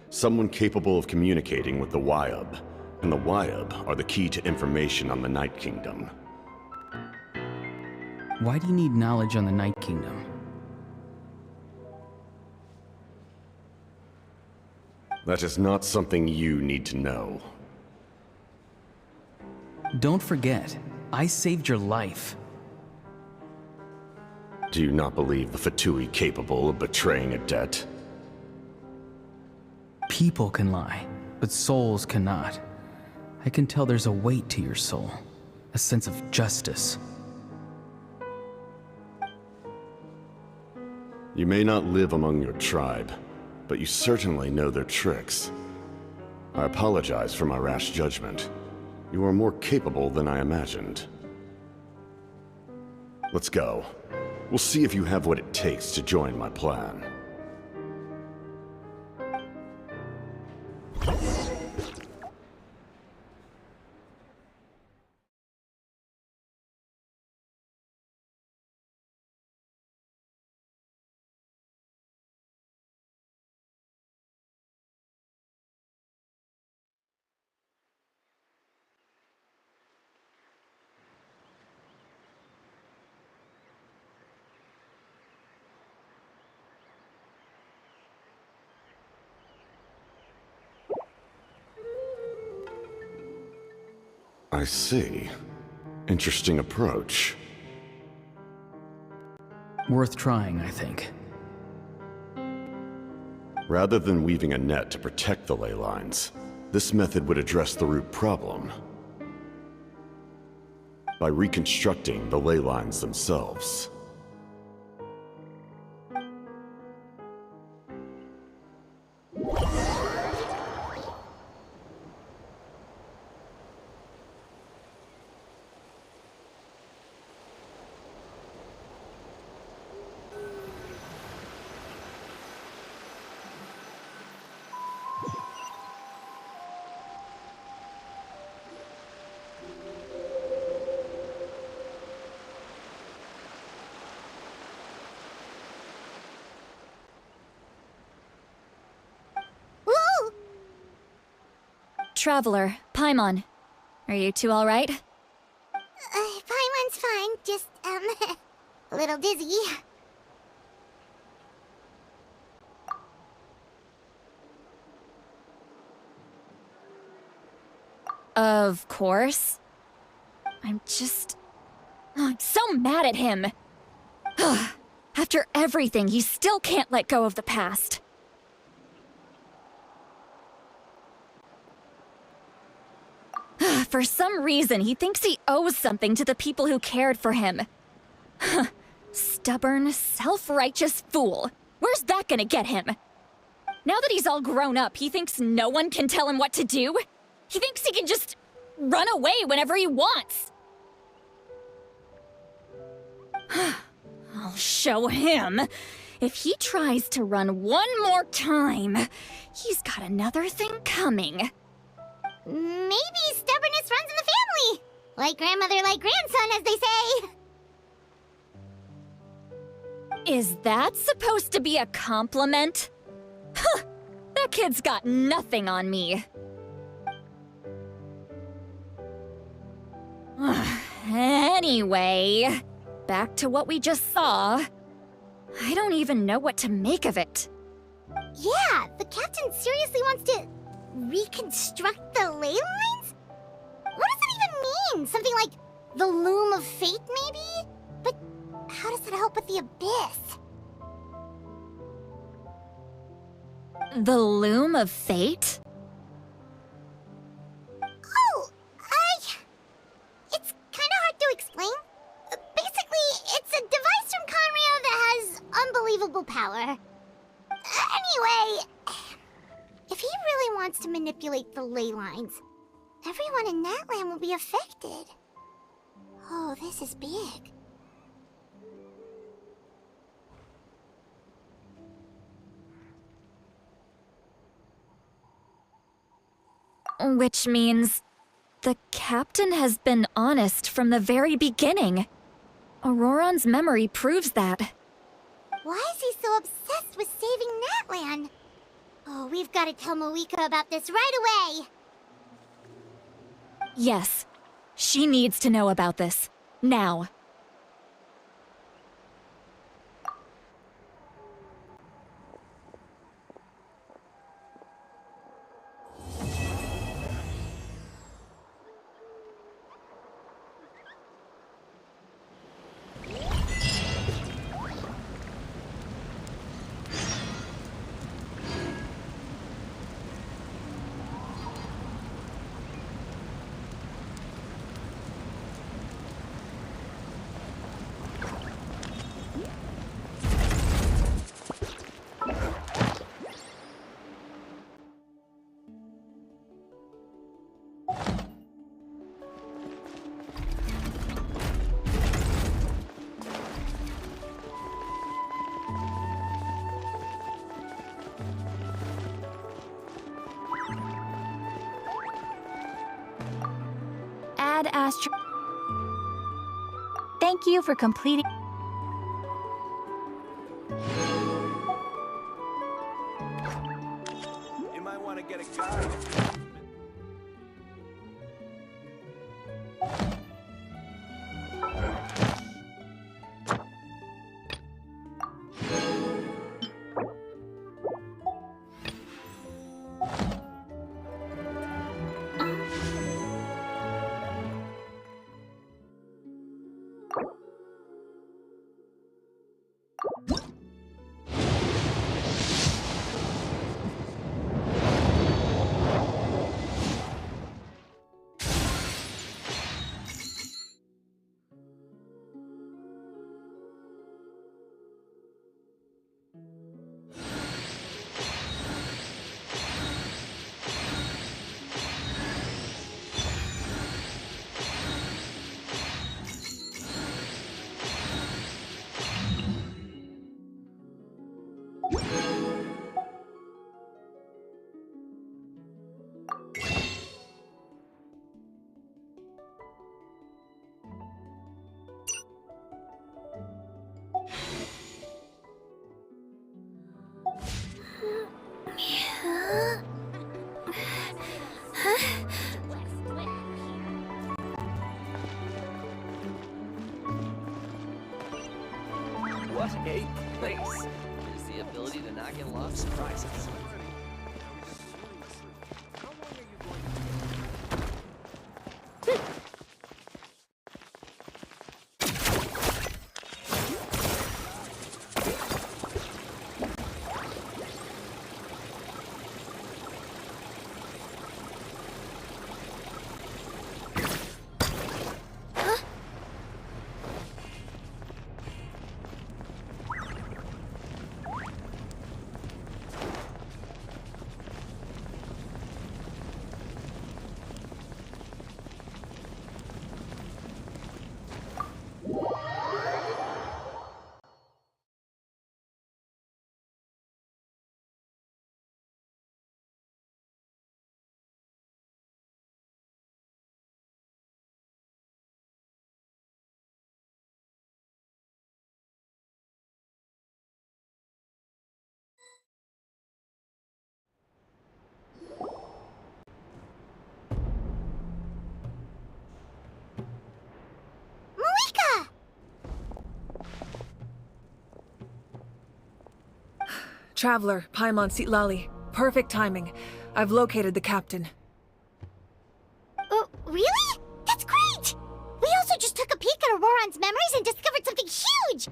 Speaker 16: someone capable of communicating with the Wyub, and the Wyub are the key to information on the Night Kingdom.
Speaker 14: Why do you need knowledge on the Night Kingdom?
Speaker 16: That is not something you need to know.
Speaker 14: Don't forget, I saved your life.
Speaker 16: Do you not believe the Fatui capable of betraying a debt?
Speaker 14: People can lie, but souls cannot. I can tell there's a weight to your soul, a sense of justice.
Speaker 16: You may not live among your tribe, but you certainly know their tricks. I apologize for my rash judgment. You are more capable than I imagined. Let's go. We'll see if you have what it takes to join my plan. I see. Interesting approach.
Speaker 14: Worth trying, I think.
Speaker 16: Rather than weaving a net to protect the ley lines, this method would address the root problem by reconstructing the ley lines themselves.
Speaker 3: Traveler, Paimon. Are you two alright?
Speaker 2: Paimon's fine, just, a little dizzy.
Speaker 3: Of course. I'm so mad at him. After everything, he still can't let go of the past. For some reason, he thinks he owes something to the people who cared for him. Stubborn, self-righteous fool. Where's that gonna get him? Now that he's all grown up, he thinks no one can tell him what to do? He thinks he can just run away whenever he wants. I'll show him. If he tries to run one more time, he's got another thing coming.
Speaker 2: Maybe stubbornness runs in the family. Like grandmother, like grandson, as they say.
Speaker 3: Is that supposed to be a compliment? Huh, that kid's got nothing on me. Anyway, back to what we just saw. I don't even know what to make of it.
Speaker 2: Yeah, the captain seriously wants to reconstruct the ley lines? What does that even mean? Something like the loom of fate, maybe? But how does that help with the abyss?
Speaker 3: The loom of fate?
Speaker 2: Oh, it's kinda hard to explain. Basically, it's a device from Conrio that has unbelievable power. Anyway, if he really wants to manipulate the ley lines, everyone in Natlan will be affected. Oh, this is big.
Speaker 3: Which means the captain has been honest from the very beginning. Auroron's memory proves that.
Speaker 2: Why is he so obsessed with saving Natlan? Oh, we've got to tell Moika about this right away.
Speaker 3: Yes, she needs to know about this. Now.
Speaker 6: had Astro. Thank you for completing.
Speaker 17: You might want to get a guide.
Speaker 18: What a place! Is the ability to not get lost surprises.
Speaker 7: Traveler, Paimon Sitlali. Perfect timing. I've located the captain.
Speaker 2: Oh, really? That's great! We also just took a peek at Auroron's memories and discovered something huge!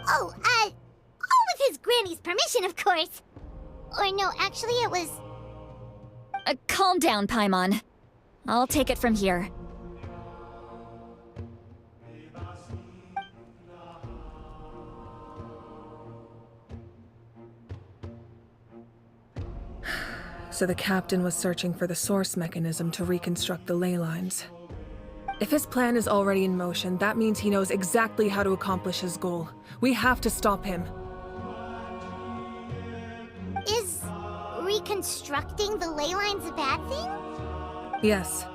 Speaker 2: Oh, all with his granny's permission, of course. Or no, actually it was...
Speaker 3: Calm down, Paimon. I'll take it from here.
Speaker 7: So the captain was searching for the source mechanism to reconstruct the ley lines. If his plan is already in motion, that means he knows exactly how to accomplish his goal. We have to stop him.
Speaker 2: Is reconstructing the ley lines a bad thing?
Speaker 7: Yes.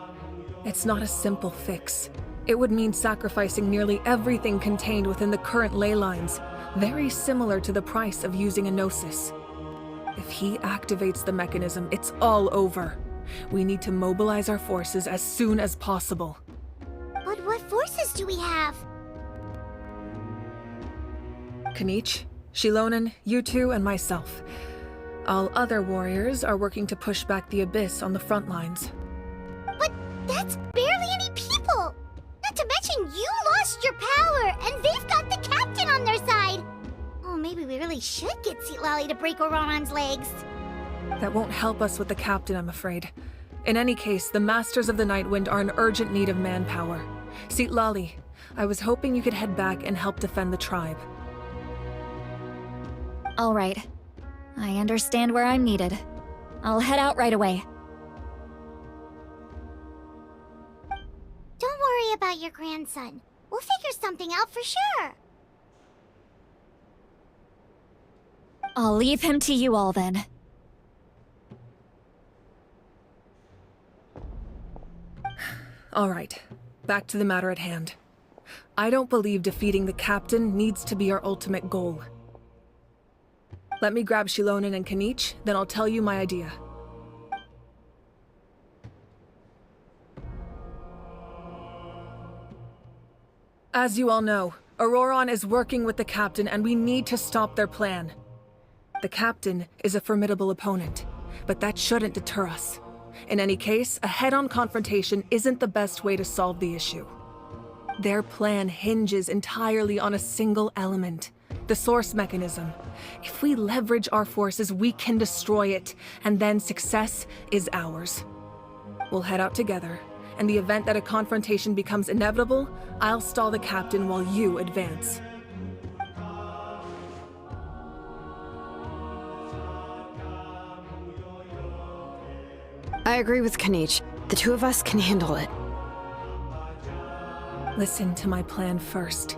Speaker 7: It's not a simple fix. It would mean sacrificing nearly everything contained within the current ley lines, very similar to the price of using a gnosis. If he activates the mechanism, it's all over. We need to mobilize our forces as soon as possible.
Speaker 2: But what forces do we have?
Speaker 7: Kanich, Shilonen, you two, and myself. All other warriors are working to push back the Abyss on the front lines.
Speaker 2: But that's barely any people! Not to mention you lost your power, and they've got the captain on their side! Oh, maybe we really should get Sitlali to break Auroron's legs.
Speaker 7: That won't help us with the captain, I'm afraid. In any case, the Masters of the Nightwind are in urgent need of manpower. Sitlali, I was hoping you could head back and help defend the tribe.
Speaker 3: All right. I understand where I'm needed. I'll head out right away.
Speaker 2: Don't worry about your grandson. We'll figure something out for sure.
Speaker 3: I'll leave him to you all then.
Speaker 7: Alright, back to the matter at hand. I don't believe defeating the captain needs to be our ultimate goal. Let me grab Shilonen and Kanich, then I'll tell you my idea. As you all know, Auroron is working with the captain and we need to stop their plan. The captain is a formidable opponent, but that shouldn't deter us. In any case, a head-on confrontation isn't the best way to solve the issue. Their plan hinges entirely on a single element, the source mechanism. If we leverage our forces, we can destroy it, and then success is ours. We'll head out together. In the event that a confrontation becomes inevitable, I'll stall the captain while you advance.
Speaker 8: I agree with Kanich. The two of us can handle it.
Speaker 7: Listen to my plan first.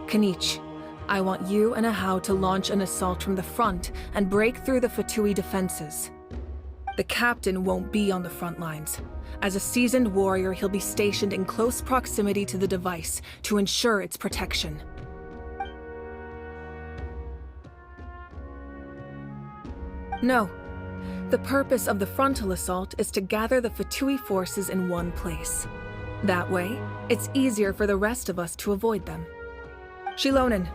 Speaker 7: Kanich, I want you and Ahau to launch an assault from the front and break through the Fatui defenses. The captain won't be on the front lines. As a seasoned warrior, he'll be stationed in close proximity to the device to ensure its protection. No. The purpose of the frontal assault is to gather the Fatui forces in one place. That way, it's easier for the rest of us to avoid them. Shilonen,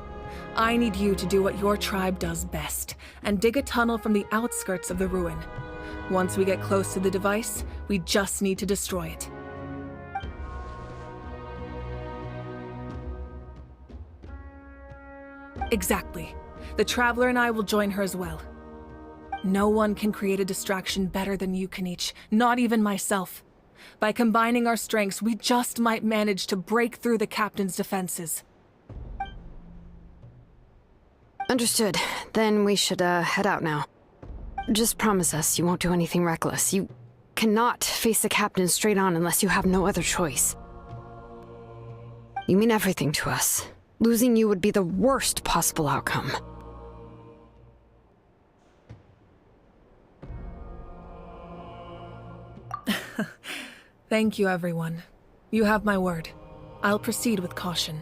Speaker 7: I need you to do what your tribe does best, and dig a tunnel from the outskirts of the ruin. Once we get close to the device, we just need to destroy it. Exactly. The Traveler and I will join her as well. No one can create a distraction better than you, Kanich, not even myself. By combining our strengths, we just might manage to break through the captain's defenses.
Speaker 8: Understood. Then we should, head out now. Just promise us you won't do anything reckless. You cannot face the captain straight on unless you have no other choice. You mean everything to us. Losing you would be the worst possible outcome.
Speaker 7: Thank you, everyone. You have my word. I'll proceed with caution.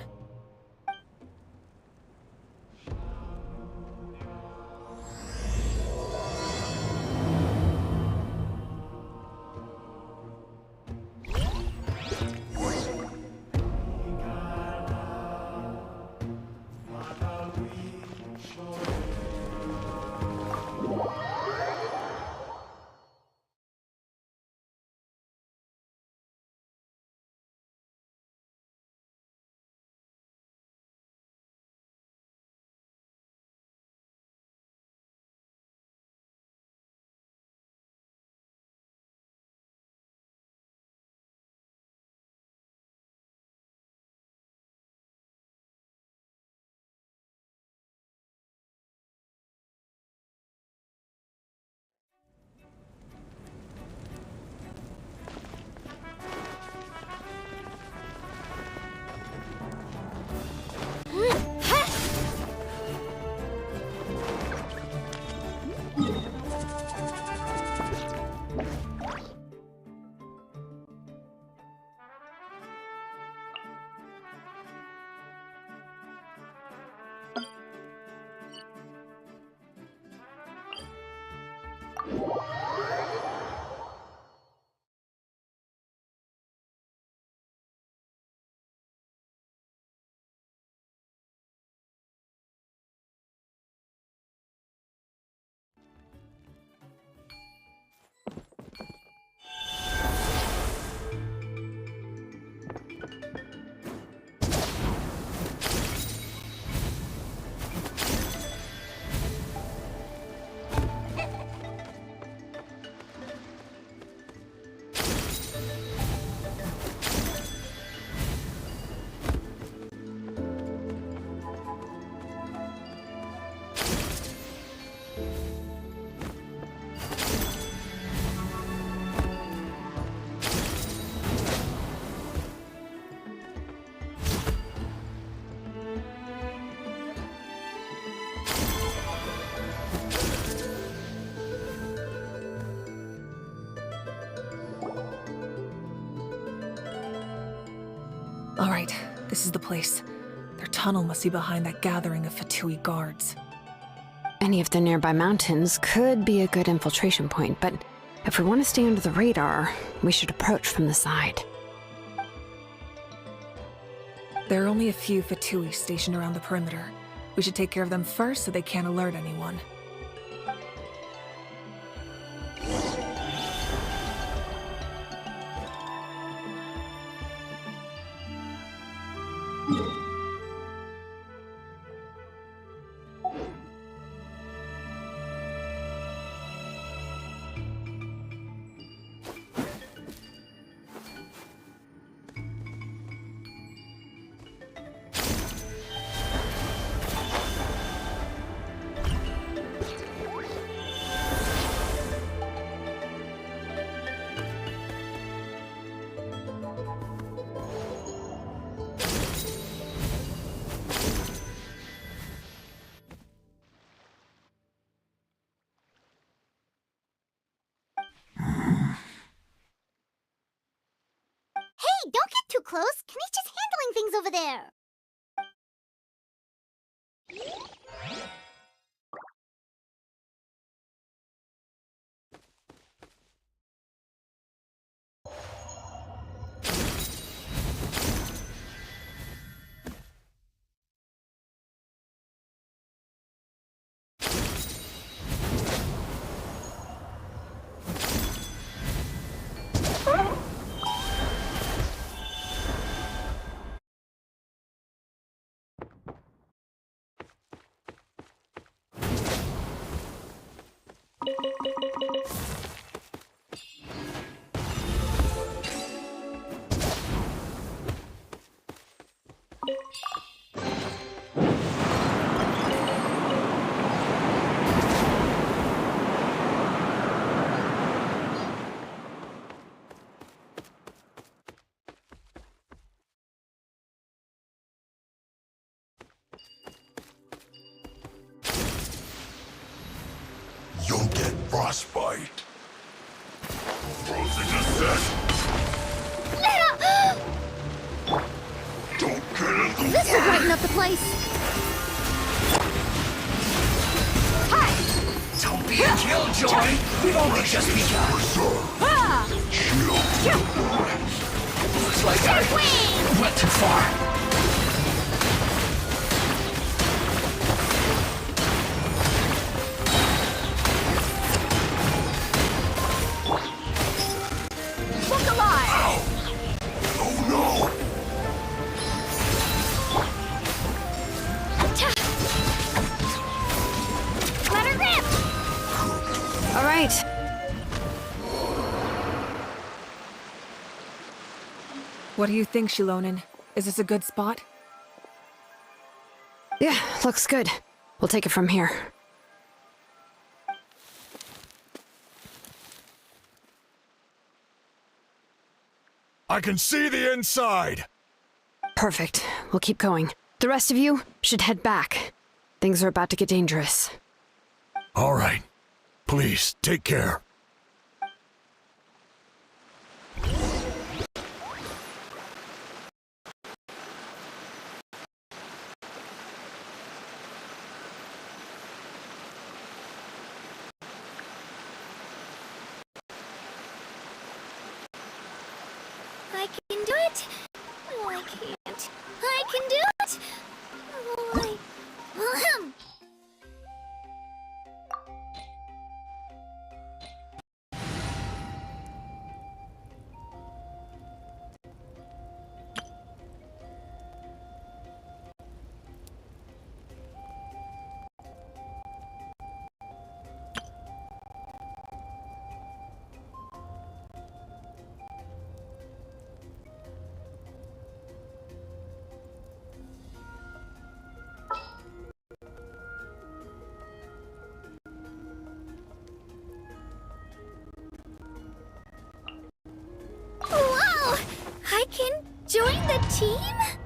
Speaker 7: All right, this is the place. Their tunnel must be behind that gathering of Fatui guards.
Speaker 8: Any of the nearby mountains could be a good infiltration point, but if we want to stay under the radar, we should approach from the side.
Speaker 7: There are only a few Fatui stationed around the perimeter. We should take care of them first so they can't alert anyone.
Speaker 2: Hey, don't get too close. Kenny's just handling things over there.
Speaker 10: You'll get frostbite. Frozen assess. Don't get in the
Speaker 2: This will brighten up the place. Hi!
Speaker 10: Don't be a killjoy! We've only just begun! Looks like I went too far.
Speaker 2: Look alive!
Speaker 10: Ow. Oh no!
Speaker 2: Let her rip!
Speaker 8: All right.
Speaker 7: What do you think, Shilonen? Is this a good spot?
Speaker 8: Yeah, looks good. We'll take it from here.
Speaker 10: I can see the inside!
Speaker 8: Perfect. We'll keep going. The rest of you should head back. Things are about to get dangerous.
Speaker 10: All right. Please, take care.
Speaker 2: I can do it. Oh, I can't. I can do it. Oh, Ahem. Wow! I can join the team?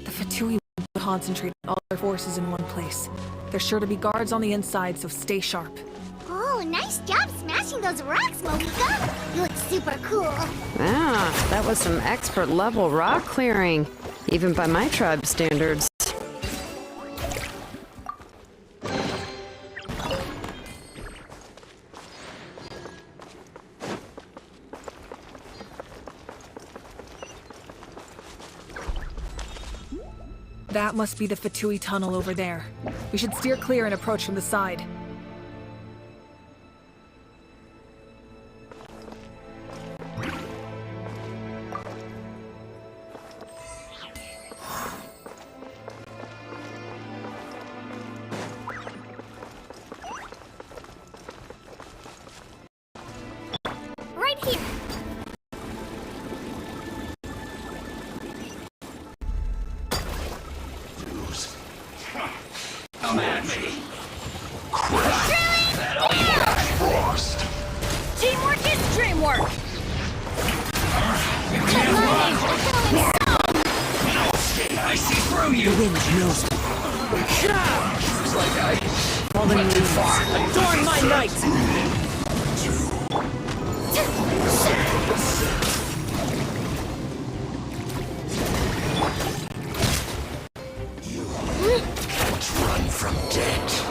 Speaker 7: The Fatui will concentrate all their forces in one place. There's sure to be guards on the inside, so stay sharp.
Speaker 2: Oh, nice job smashing those rocks, Monika. You look super cool.
Speaker 8: Ah, that was some expert level rock clearing, even by my tribe standards.
Speaker 7: That must be the Fatui tunnel over there. We should steer clear and approach from the side.
Speaker 2: Right here.
Speaker 10: Come at me!
Speaker 2: Frost! Teamwork is dreamwork!
Speaker 10: I see through you!
Speaker 18: The wind knows me. Looks like I fallen too far. Adorn my night!
Speaker 10: Run from death.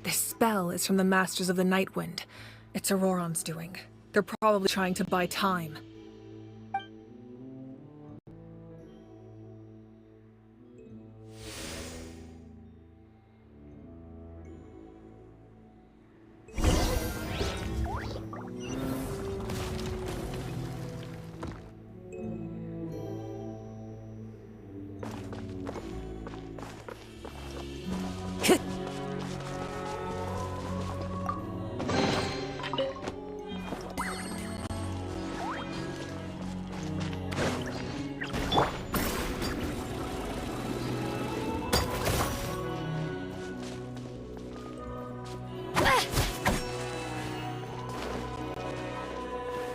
Speaker 7: This spell is from the Masters of the Night Wind. It's Auroron's doing. They're probably trying to buy time.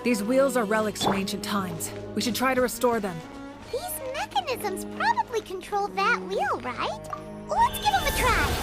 Speaker 7: These wheels are relics from ancient times. We should try to restore them.
Speaker 2: These mechanisms probably control that wheel, right? Let's give them a try.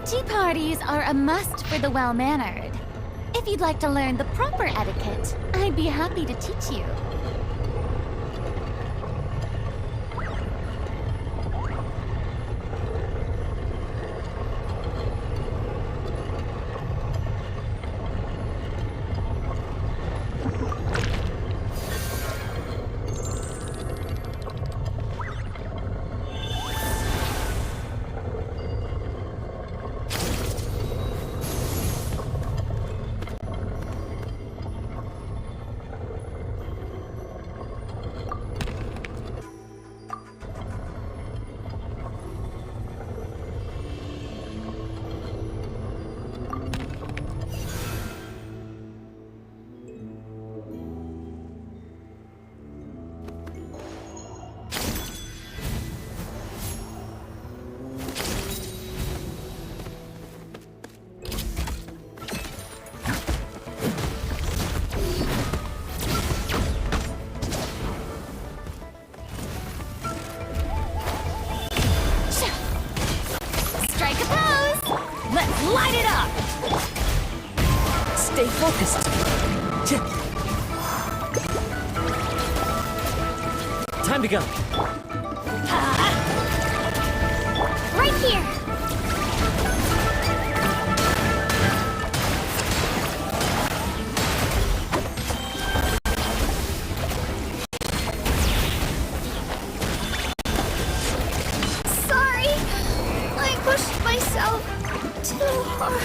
Speaker 2: Tea parties are a must for the well-mannered. If you'd like to learn the proper etiquette, I'd be happy to teach you.
Speaker 3: Light it up!
Speaker 18: Stay focused. Time to go.
Speaker 2: Right here! Sorry! I pushed myself too hard.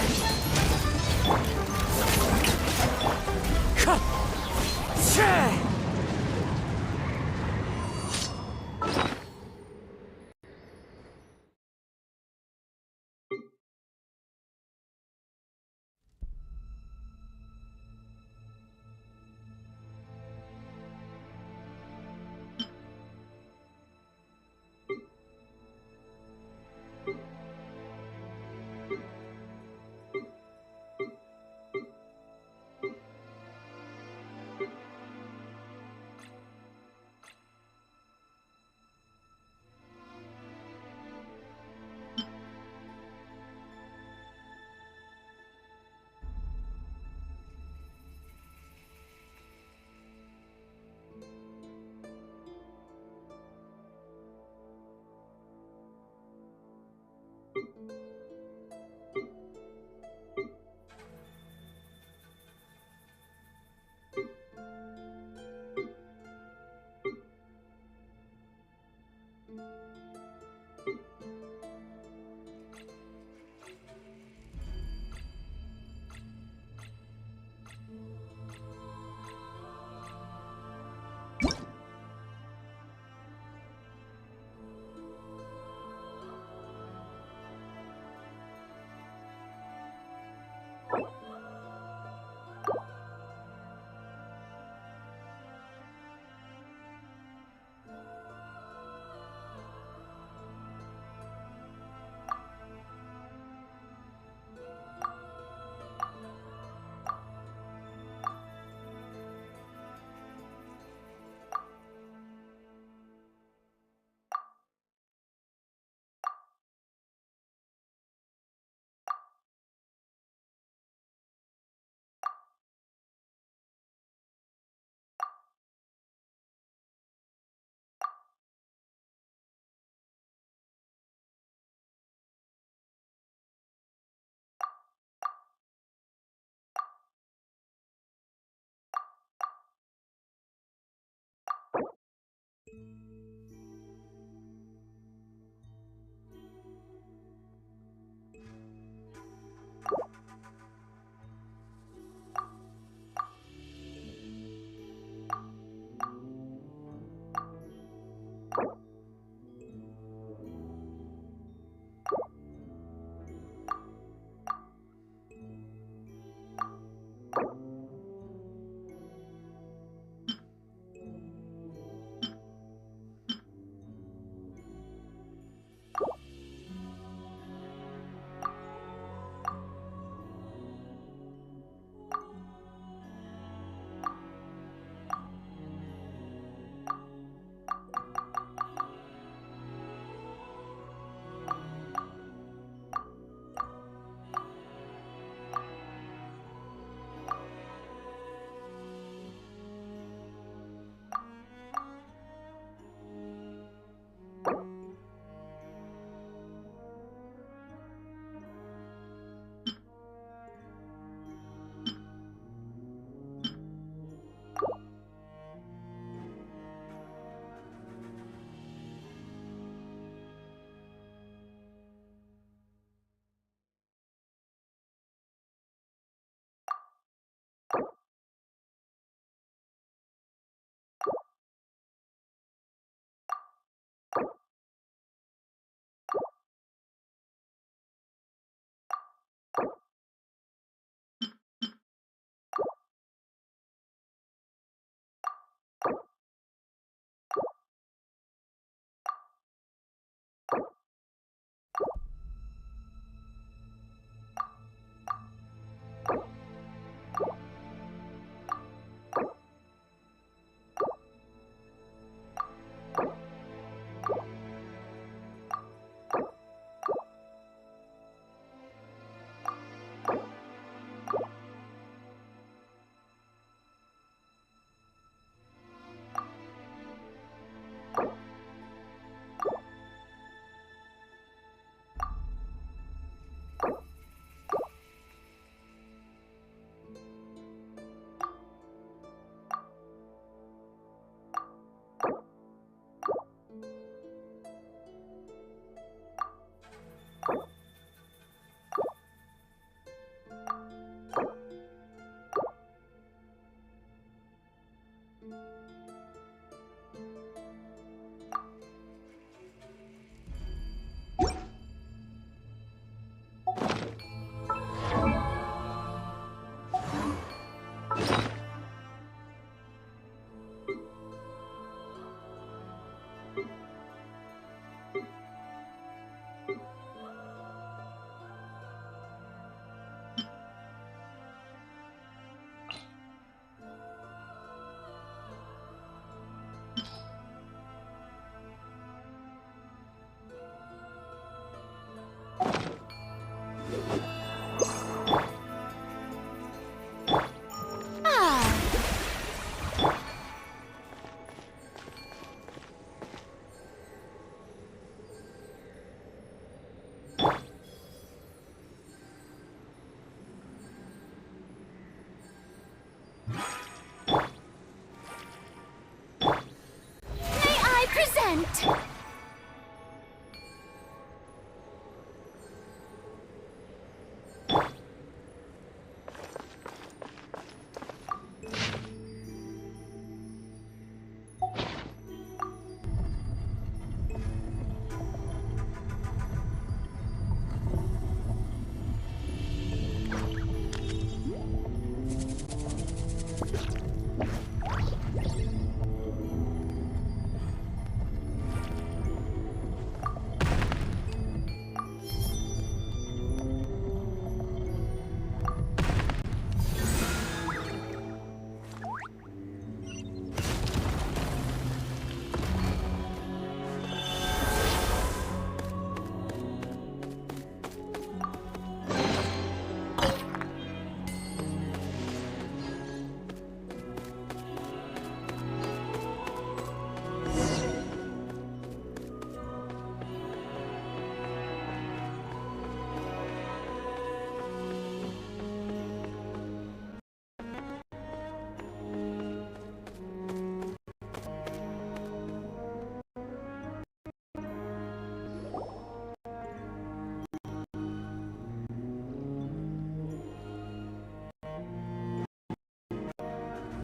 Speaker 2: it.